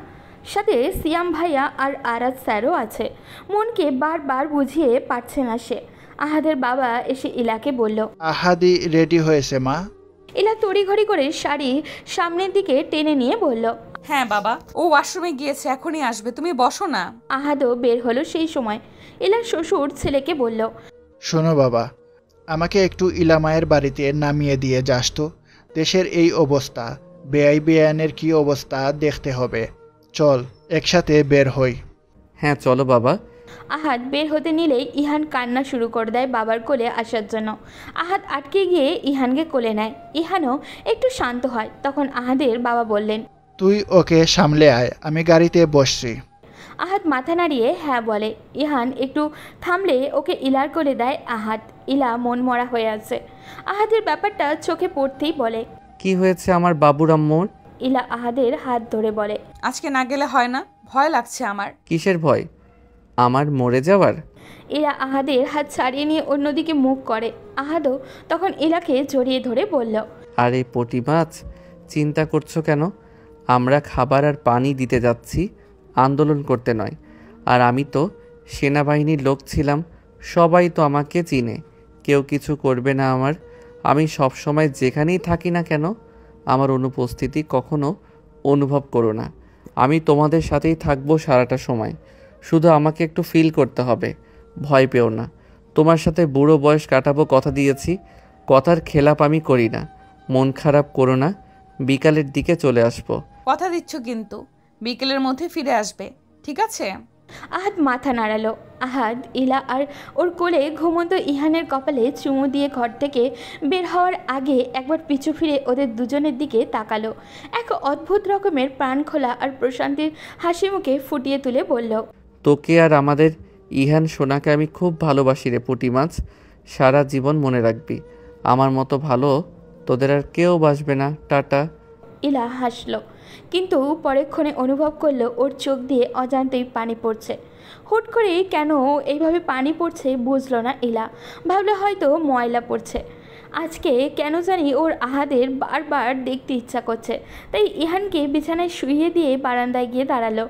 সাথে সিয়াম ভাইয়া আর আরাজ স্যারও আছে। মনকে বারবার বুঝিয়ে পারছে না সে। আহাদের বাবা এসে ইলাকে বলল, আহাদি রেডি হয়েছে মা। ইলা তড়িঘড়ি করে শাড়ি সামনের দিকে টেনে নিয়ে বলল, হ্যাঁ বাবা, ও ওয়াশরুমে গিয়েছে, এখনই আসবে, তুমি বসো না। আহাদও বের হলো সেই সময়। ইলার শ্বশুর ছেলেকে বলল, শোনো বাবা, আমাকে একটু ইলামায়ের বাড়িতে নামিয়ে দিয়ে যাস তো। দেশের এই অবস্থা, বেআই বেআইনের কি অবস্থা দেখতে হবে। চল একসাথে বের হই। হ্যাঁ চলো বাবা। আহাদ বের হতে নিলেই ইহান কান্না শুরু করে দেয় বাবার কোলে আসার জন্য। আহাদ আটকে গিয়ে ইহানকে কোলে নেয়। ইহানও একটু শান্ত হয়। তখন আহাদের বাবা বললেন, তুই ওকে সামলে আয়, আমি গাড়িতে বসছি। আহাদ মাথা নাড়িয়ে হ্যাঁ বলে। ইহান একটু থামলে ওকে ইলার কোলে দেয় আহাদ। ইলা মন মরা হয়ে আছে। আহাদের ব্যাপারটা চোখে পড়তেই বলে, কি হয়েছে আমার বাবুর আম্মুর? ইলা আহাদের হাত ধরে বলে, আজকে না গেলে হয় না, ভয় লাগছে আমার। কিসের ভয়? আমার মরে যাওয়ার? ইলা আহাদের হাত ছাড়িয়ে নিয়ে অন্যদিকে মুখ করে। আহাদও তখন ইলাকে জড়িয়ে ধরে বলল, আরে পটি মাছ, চিন্তা করছো কেন? আমরা খাবার আর পানি দিতে যাচ্ছি, আন্দোলন করতে নয়। আর আমি তো সেনাবাহিনীর লোক ছিলাম, সবাই তো আমাকে চিনে, কেউ কিছু করবে না আমার। আমি সব সময় যেখানেই থাকি না কেন আমার অনুপস্থিতি কখনো অনুভব করো না। আমি তোমাদের সাথেই থাকবো সারাটা সময়, শুধু আমাকে একটু ফিল করতে হবে। ভয় পেও না, তোমার সাথে বুড়ো বয়স কাটাবো কথা দিয়েছি, কথার খেলাপ আমি করি না। মন খারাপ করো না, বিকালের দিকে চলে আসবো। কথা দিচ্ছ কিন্তু বিকেলের মধ্যে ফিরে আসবে, ঠিক আছে? আহাদ মাথা নাড়ালো। আহাদ ইলা আর ওর কোলে ঘুমন্ত ইহানের কপালে চুমু দিয়ে ঘর থেকে বের হওয়ার আগে একবার পিছু ফিরে ওদের দুজনের দিকে তাকালো। এক অদ্ভুত রকমের প্রাণ খোলা আর প্রশান্তির হাসি মুখে ফুটিয়ে তুলে বলল, তোকে আর আমাদের ইহান সোনাকে আমি খুব ভালোবাসি রে পুঁটি মাছ, সারা জীবন মনে রাখবি। আমার মতো ভালো তোদের আর কেউ বাসবে না। টাটা। ইলা হাসলো, কিন্তু পরেক্ষণে অনুভব করলো ওর চোখ দিয়ে অজান্তেই পানি পড়ছে। হুট করে কেন এইভাবে পানি পড়ছে বুঝলো না ইলা। ভাবলো হয়তো ময়লা পড়ছে। আজকে কেন জানি ওর আহাদের বারবার দেখতে ইচ্ছা করছে। তাই ইহানকে বিছানায় শুইয়ে দিয়ে বারান্দায় গিয়ে দাঁড়ালো।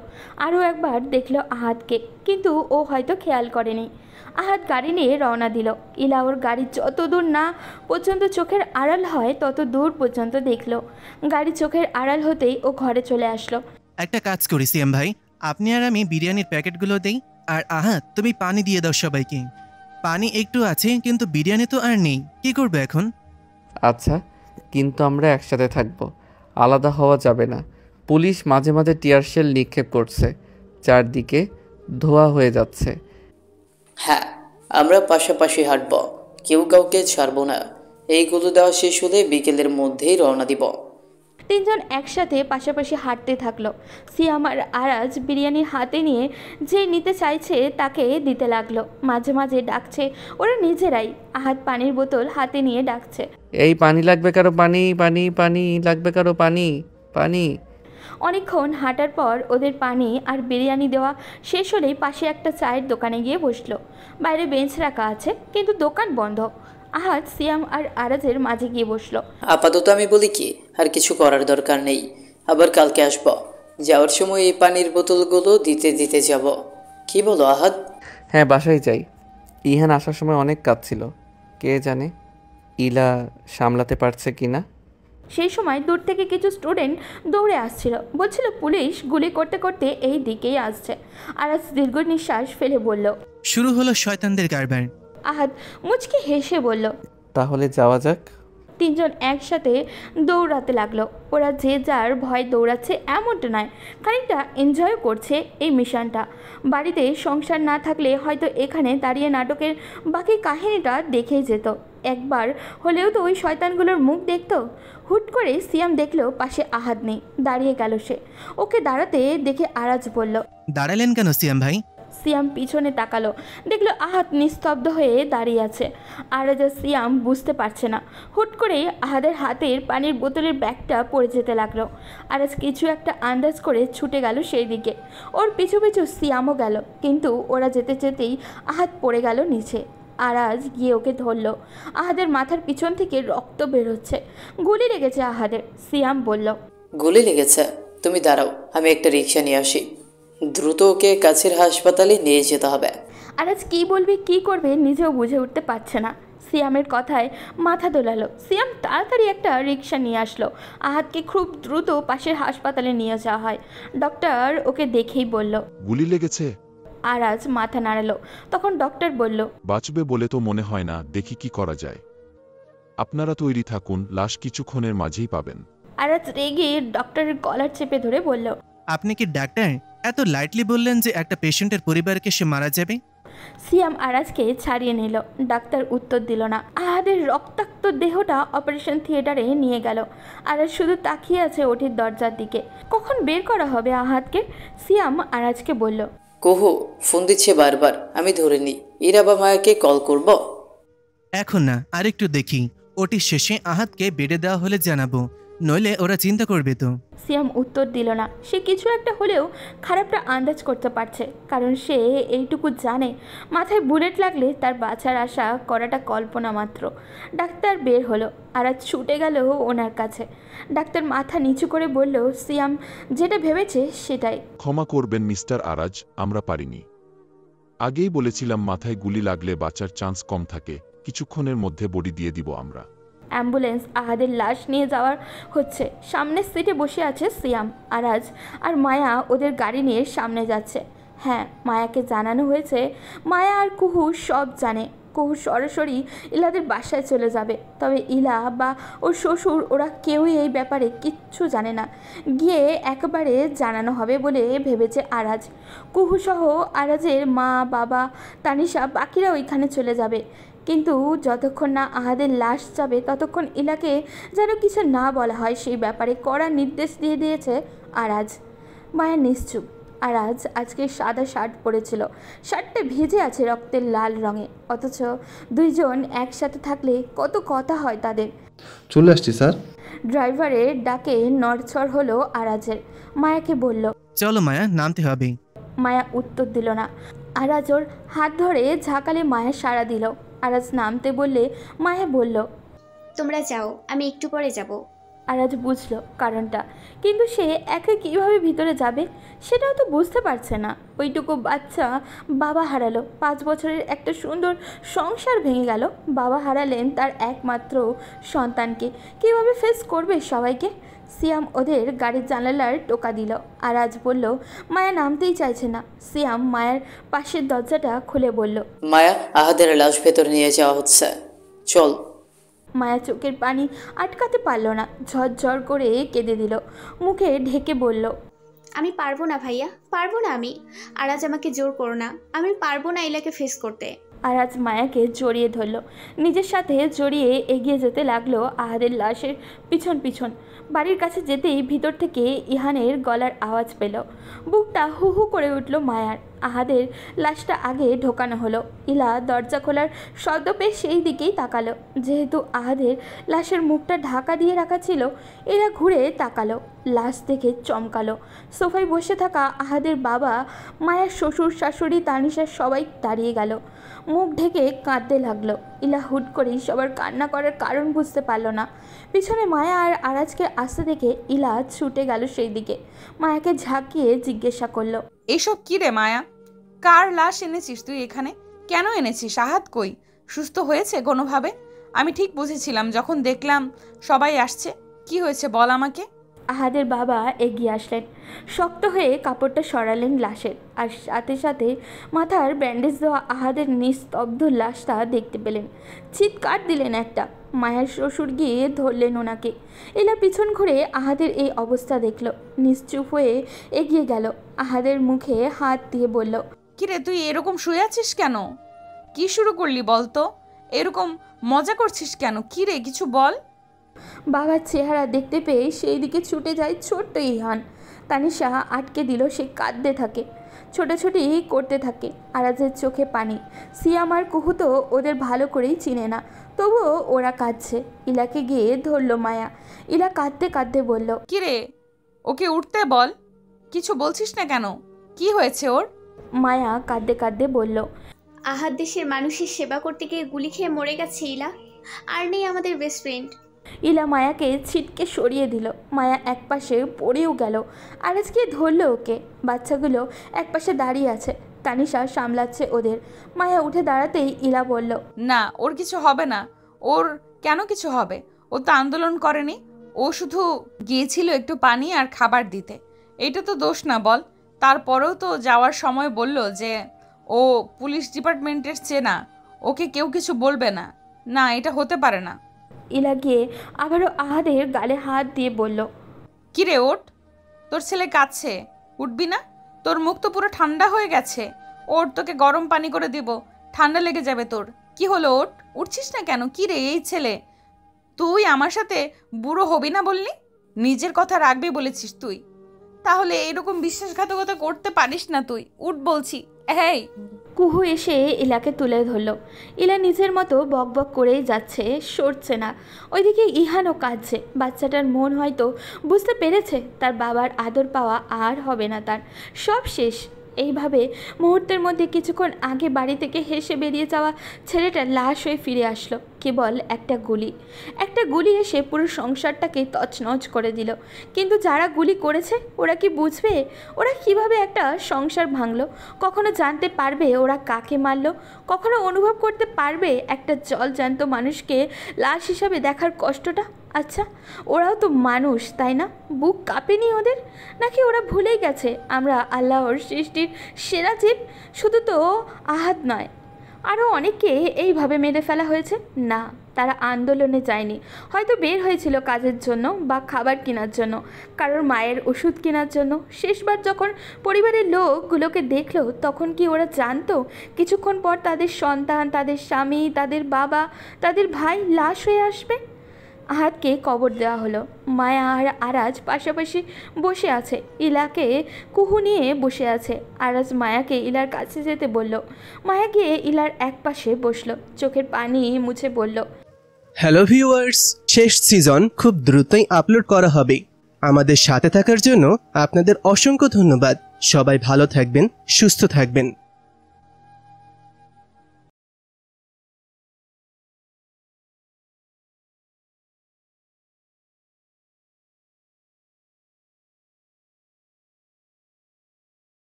আরও একবার দেখলো আহাদকে, কিন্তু ও হয়তো খেয়াল করেনি। আহাদ গাড়ি নিয়ে রওনা দিল। ইলা ওর গাড়ি যত দূর না পর্যন্ত চোখের আড়াল হয় তত দূর পর্যন্ত দেখলো। গাড়ি চোখের আড়াল হতেই ও ঘরে চলে আসলো। একটা কাজ করি সিএম ভাই, আপনি আর আমি বিরিয়ানির প্যাকেটগুলো দেই, আর আহাদ তুমি পানি দিয়ে দাও সবাইকে। পানি একটু আছে কিন্তু বিরিয়ানি তো আর নেই, কি করবে এখন? আচ্ছা, কিন্তু আমরা একসাথে থাকবো, আলাদা হওয়া যাবে না। পুলিশ মাঝে মাঝে টিয়ারশেল নিক্ষেপ করছে, চারদিকে ধোয়া হয়ে যাচ্ছে। হ্যাঁ, আমরা পাশাপাশি হাঁটব, কেউ কাউকে ছাড়বো না। এইগুলো দেওয়া শেষ হলে বিকেলের মধ্যেই রওনা দিব। তিনজন একসাথে পাশাপাশি হাঁটতে থাকলো। সিয়াম আর আরাজ বিরিয়ানি হাতে নিয়ে যে নিতে চাইছে তাকে দিতে লাগলো। মাঝে মাঝে ডাকছে ওরা নিজেরাই। আহাদ পানির বোতল হাতে নিয়ে ডাকছে, এই পানি লাগবে কারো? পানি পানি পানি লাগবে কারো? পানি পানি। অনেকক্ষণ হাঁটার পর ওদের পানি আর বিরিয়ানি দেওয়া শেষ হলেই পাশে একটা চায়ের দোকানে গিয়ে বসলো। বাইরে বেঞ্চ রাখা আছে কিন্তু দোকান বন্ধ। আহাদ সিয়াম আর আরাজের মাঝে গিয়ে বসলো। আপাতত আমি বলি কি, আর কিছু করার দরকার নেই, আবার কালকে আসব। যাওয়ার সময় এই পানির বোতলগুলো দিতে দিতে যাব, কি বলো আহাদ? হ্যাঁ, বাসায় যাই। ইহান আসার সময় অনেক কাজ ছিল, কে জানে ইলা সামলাতে পারছে কিনা। সেই সময় দূর থেকে কিছু স্টুডেন্ট দৌড়ে আসছিল, বলছিল পুলিশ গুলি করতে করতে এই দিকেই আসছে। আরাজ দীর্ঘ নিঃশ্বাস ফেলে বলল, শুরু হলো শয়তানদের কারবার। আহাদ মুচকি হেসে বলল, তাহলে যাওয়া যাক। তিনজন একসাথে দৌড়াতে লাগলো। ওরা যে যার ভয় দৌড়াচ্ছে এমনটা নয়, খানিকটা এনজয় করছে এই মিশনটা। বাড়িতে সংসার না থাকলে হয়তো এখানে দাঁড়িয়ে নাটকের বাকি কাহিনীটা দেখেই যেত। একবার হলেও তো ওই শয়তানগুলোর মুখ দেখতো। হুট করে সিয়াম দেখলো পাশে আহাদ নেই, দাঁড়িয়ে গেল সে। ওকে দাঁড়াতে দেখে আরাজ বলল, দাঁড়ালেন কেন সিয়াম ভাই? সিয়াম পিছনে তাকালো, দেখলো আহাদ নিস্তব্ধ হয়ে দাঁড়িয়ে আছে। আরাজ আর সিয়াম বুঝতে পারছে না। হুট করে আহাদের হাতের পানির বোতলের ব্যাগটা পড়ে যেতে লাগলো। আরাজ কিছু একটা আন্দাজ করে ছুটে গেল সেই দিকে। ওর পিছু পিছু সিয়ামও গেল, কিন্তু ওরা যেতে যেতেই আহাদ পড়ে গেল নিচে। আরাজ গিয়ে ওকে ধরলো। আহাদের মাথার পিছন থেকে রক্ত বেরোচ্ছে, গুলি লেগেছে আহাদের। সিয়াম বলল, গুলি লেগেছে? তুমি দাঁড়াও, আমি একটা রিক্সা নিয়ে আসি। দ্রুত ওকে কাছের হাসপাতালে নিয়ে যেতে হবে। আরাজ কী বলবে কী করবে নিজেও বুঝে উঠতে পারছে না। সিয়ামের কথায় মাথা দোলালো। সিয়াম তাড়াতাড়ি একটা রিক্সা নিয়ে আসলো। আহাদকে খুব দ্রুত পাশের হাসপাতালে নিয়ে যাওয়া হয়। ডক্টর ওকে দেখেই বলল, গুলি লেগেছে? আরাজ মাথা নাড়ালো। তখন ডক্টর বলল, বাঁচবে বলে তো মনে হয় না, দেখি কি করা যায়। আপনারা তৈরি থাকুন, লাশ কিছুক্ষণের মাঝেই পাবেন। আরাজ রেগে ডক্টরের কলার চেপে ধরে বলল, আপনি কি ডাক্তার? এত লাইটলি বললেন যে একটা পেশেন্টের পরিবারকে সে মারা যাবে। সিয়াম আরাজকে ছাড়িয়ে নিল। ডাক্তার উত্তর দিল না। আহাদের রক্তাক্ত দেহটা অপারেশন থিয়েটারে নিয়ে গেল। আরাজ শুধু তাকিয়ে আছে ওটির দরজার দিকে। কখন বের করা হবে আহাদকে? সিয়াম আরাজকে বলল, কোহো ফোন দিচ্ছে বারবার, আমি ধরে নিই। ইরা বা মায়াকে কল করব? এখন না, আরেকটু দেখি। ওটি শেষে আহাদকে বেডে দেওয়া হলে জানাবো, নইলে ওরা চিন্তা করবে তো। সিয়াম উত্তর দিল না। সে কিছু একটা হলেও খারাপটা আন্দাজ করতে পারছে, কারণ সে এইটুকু জানে মাথায় বুলেট লাগলে তার বাঁচার আশা করাটা কল্পনা মাত্র। ডাক্তার বের হলো। আরাজ ছুটে গেল ওনার কাছে। ডাক্তার মাথা নিচু করে বলল, সিয়াম যেটা ভেবেছে সেটাই। ক্ষমা করবেন মিস্টার আরাজ, আমরা পারিনি। আগেই বলেছিলাম মাথায় গুলি লাগলে বাঁচার চান্স কম থাকে। কিছুক্ষণের মধ্যে বডি দিয়ে দিব আমরা। অ্যাম্বুলেন্স আহাদের লাশ নিয়ে যাওয়ার হচ্ছে। সামনের সিটে বসে আছে সিয়াম, আরাজ আর মায়া ওদের গাড়ি নিয়ে সামনে যাচ্ছে। হ্যাঁ, মায়াকে জানানো হয়েছে। মায়া আর কুহু সব জানে। কুহু সরাসরি ইলাদের বাসায় চলে যাবে। তবে ইলা বা ওর শ্বশুর ওরা কেউই এই ব্যাপারে কিচ্ছু জানে না। গিয়ে একেবারে জানানো হবে বলে ভেবেছে আরাজ। কুহুসহ আরাজের মা, বাবা, তানিশা বাকিরা ওইখানে চলে যাবে। কিন্তু যতক্ষণ না আহাদের লাশ যাবে ততক্ষণ ইলাকে যেন কিছু না বলা হয় সেই ব্যাপারে কড়া নির্দেশ দিয়ে দিয়েছে আরাজ। মায়া নিশ্চুপ। আরাজ আজকে সাদা শার্ট পরেছিল। শার্টটা ভিজে আছে রক্তের লাল রঙে, অথচ দুইজন একসাথে থাকলে কত কথা হয় তাদের। চলে আসছি স্যার। ড্রাইভারের ডাকে নড়চড় হলো আরাজের। মায়াকে বলল, চলো মায়া, নামতে হবে। মায়া উত্তর দিল না। আরাজ ওর হাত ধরে ঝাঁকালে মায়া সাড়া দিল। আরাজ নামতে বললে মায়া বলল, তোমরা যাও, আমি একটু পরে যাব। আরাজ বুঝলো কারণটা, কিন্তু সে একা কীভাবে ভিতরে যাবে সেটাও তো বুঝতে পারছে না। ওইটুকু বাচ্চা বাবা হারালো, 5 বছরের একটা সুন্দর সংসার ভেঙে গেল। বাবা হারালেন তার একমাত্র সন্তানকে। কীভাবে ফেস করবে সবাইকে? সিয়াম ওদের গাড়ির জানালার টোকা দিল। আরাজ বলল, মায়া নামতেই চাইছে না। সিয়াম মায়ের পাশের দরজাটা খুলে বলল, মায়া, আহাদের লাশ ভেতরে নিয়ে যাওয়া হচ্ছে, চল। মায়া চোখের পানি আটকাতে পারল না, ঝরঝর করে কেঁদে দিল। মুখে ঢেকে বলল, আমি পারবো না ভাইয়া, পারবো না আমি। আরাজ আমাকে জোর করো না, আমি পারবো না ইলাকে ফেস করতে। আরাজ মায়াকে জড়িয়ে ধরল। নিজের সাথে জড়িয়ে এগিয়ে যেতে লাগলো আহাদের লাশের পিছন পিছন। বাড়ির কাছে যেতেই ভিতর থেকে ইহানের গলার আওয়াজ পেল। বুকটা হু হু করে উঠল মায়ার। আহাদের লাশটা আগে ঢোকানো হলো। ইলা দরজা খোলার শব্দ পেয়ে সেই দিকেই তাকালো। যেহেতু আহাদের লাশের মুখটা ঢাকা দিয়ে রাখা ছিল, এরা ঘুরে তাকালো। লাশ দেখে চমকালো। সোফায় বসে থাকা আহাদের বাবা, মায়ের শ্বশুর, শাশুড়ি, তানিশার সবাই দাঁড়িয়ে গেল। মুখ ঢেকে কাঁদতে লাগলো। ইলা হুট করেই সবার কান্না করার কারণ বুঝতে পারল না। পিছনে মায়া আর আরাজকে আসতে দেখে ইলা ছুটে গেল সেই দিকে। মায়াকে ঝাঁকিয়ে জিজ্ঞাসা করলো, এসব কি রে মায়া? কার লাশ এনেছিস তুই এখানে? কেন এনেছিস? আহাদ কই? সুস্থ হয়েছে কোনোভাবে? আমি ঠিক বুঝেছিলাম যখন দেখলাম সবাই আসছে। কি হয়েছে বল আমাকে। আহাদের বাবা এগিয়ে আসলেন, শক্ত হয়ে কাপড়টা সরালেন লাশের, আর সাথে সাথে মাথার ব্যান্ডেজ দেওয়া আহাদের নিস্তব্ধ লাশটা দেখতে পেলেন। চিৎকার দিলেন একটা। মায়ের শ্বশুর গিয়ে ধরলেন ওনাকে। ইলা পিছন ঘুরে আহাদের এই অবস্থা দেখল, নিশ্চুপ হয়ে এগিয়ে গেল, আহাদের মুখে হাত দিয়ে বলল, কিরে তুই এরকম শুয়ে আছিস কেন? কি শুরু করলি বল তো? এরকম মজা করছিস কেন? কিরে কিছু বল। বাবার চেহারা দেখতে পেয়ে সেই দিকে ছুটে যায় ছোট্ট ইহান। তানিশা আটকে দিল, সে কাঁদতে থাকে, ছোটাছুটি করতে থাকে। আরাজের চোখে পানি। সিয়াম আর কুহু তো ওদের ভালো করেই চিনে না, তবুও ওরা কাঁদছে। ইলাকে গিয়ে ধরল মায়া। ইলা কাঁদতে কাঁদতে বলল, কিরে ওকে উঠতে বল। কিছু বলছিস না কেন? কি হয়েছে ওর? মায়া কাঁদতে কাঁদতে বলল, আহাদ দেশের মানুষের সেবা করতে গিয়ে গুলি খেয়ে মরে গেছে ইলা, আর নেই আমাদের বেস্ট ফ্রেন্ড। ইলা মায়াকে ছিটকে সরিয়ে দিল। মায়া একপাশে পড়েও গেল। আরাজ গিয়ে ধরল ওকে। বাচ্চাগুলো একপাশে দাঁড়িয়ে আছে, তানিশা সামলাচ্ছে ওদের। মায়া উঠে দাঁড়াতেই ইলা বলল, না ওর কিছু হবে না। ওর কেন কিছু হবে? ও তো আন্দোলন করেনি, ও শুধু গিয়েছিল একটু পানি আর খাবার দিতে। এটা তো দোষ না বল। তারপরেও তো যাওয়ার সময় বলল যে ও পুলিশ ডিপার্টমেন্টের চেনা, ওকে কেউ কিছু বলবে না। না, এটা হতে পারে না। ইলা গিয়ে আবারও আহাদের গালে হাত দিয়ে বলল, কিরে ওঠ, তোর ছেলে কাঁদছে, উঠবি না? তোর মুখ তো পুরো ঠান্ডা হয়ে গেছে। ওঠ, তোকে গরম পানি করে দিব, ঠান্ডা লেগে যাবে তোর। কি হলো ওঠ, উঠছিস না কেন? কিরে এই ছেলে, তুই আমার সাথে বুড়ো হবি না বললি? নিজের কথা রাখবি বলেছিস তুই, তাহলে এরকম বিশ্বাসঘাতকতা করতে পারিস না তুই। উঠ বলছি। এই কুহু এসে ইলাকে তুলে ধরল। ইলা নিজের মতো বক বক করেই যাচ্ছে, সরছে না। ওইদিকে ইহানও কাঁদছে। বাচ্চাটার মন হয়তো বুঝতে পেরেছে তার বাবার আদর পাওয়া আর হবে না, তার সব শেষ। এইভাবে মুহূর্তের মধ্যে কিছুক্ষণ আগে বাড়ি থেকে হেসে বেরিয়ে যাওয়া ছেলেটা লাশ হয়ে ফিরে আসলো। কেবল একটা গুলি এসে পুরো সংসারটাকে তছনছ করে দিল। কিন্তু যারা গুলি করেছে ওরা কি বুঝবে? ওরা কিভাবে একটা সংসার ভাঙলো? কখনো জানতে পারবে ওরা কাকে মারলো? কখনো অনুভব করতে পারবে একটা জলজ্যান্ত মানুষকে লাশ হিসাবে দেখার কষ্টটা? আচ্ছা, ওরাও তো মানুষ, তাই না? বুক কাঁপেনি ওদের? নাকি ওরা ভুলেই গেছে আমরা আল্লাহর সৃষ্টির সেরা জীব? শুধু তো আহাদ নয়, আরও অনেককে এইভাবে মেরে ফেলা হয়েছে। না, তারা আন্দোলনে যায়নি, হয়তো বের হয়েছিল কাজের জন্য বা খাবার কেনার জন্য, কারোর মায়ের ওষুধ কেনার জন্য। শেষবার যখন পরিবারের লোকগুলোকে দেখলো, তখন কি ওরা জানতো কিছুক্ষণ পর তাদের সন্তান, তাদের স্বামী, তাদের বাবা, তাদের ভাই লাশ হয়ে আসবে? আহাদকে কবর দেওয়া হলো। মায়া আর আরাজ পাশাপাশি বসে আছে। ইলাকে কুহু নিয়ে বসে আছে। আরাজ মায়াকে ইলার কাছে যেতে বলল। মায়া গিয়ে ইলার এক পাশে বসলো, চোখের পানি মুছে বলল, হ্যালো ভিউয়ার্স, শেষ সিজন খুব দ্রুতই আপলোড করা হবে। আমাদের সাথে থাকার জন্য আপনাদের অসংখ্য ধন্যবাদ। সবাই ভালো থাকবেন, সুস্থ থাকবেন।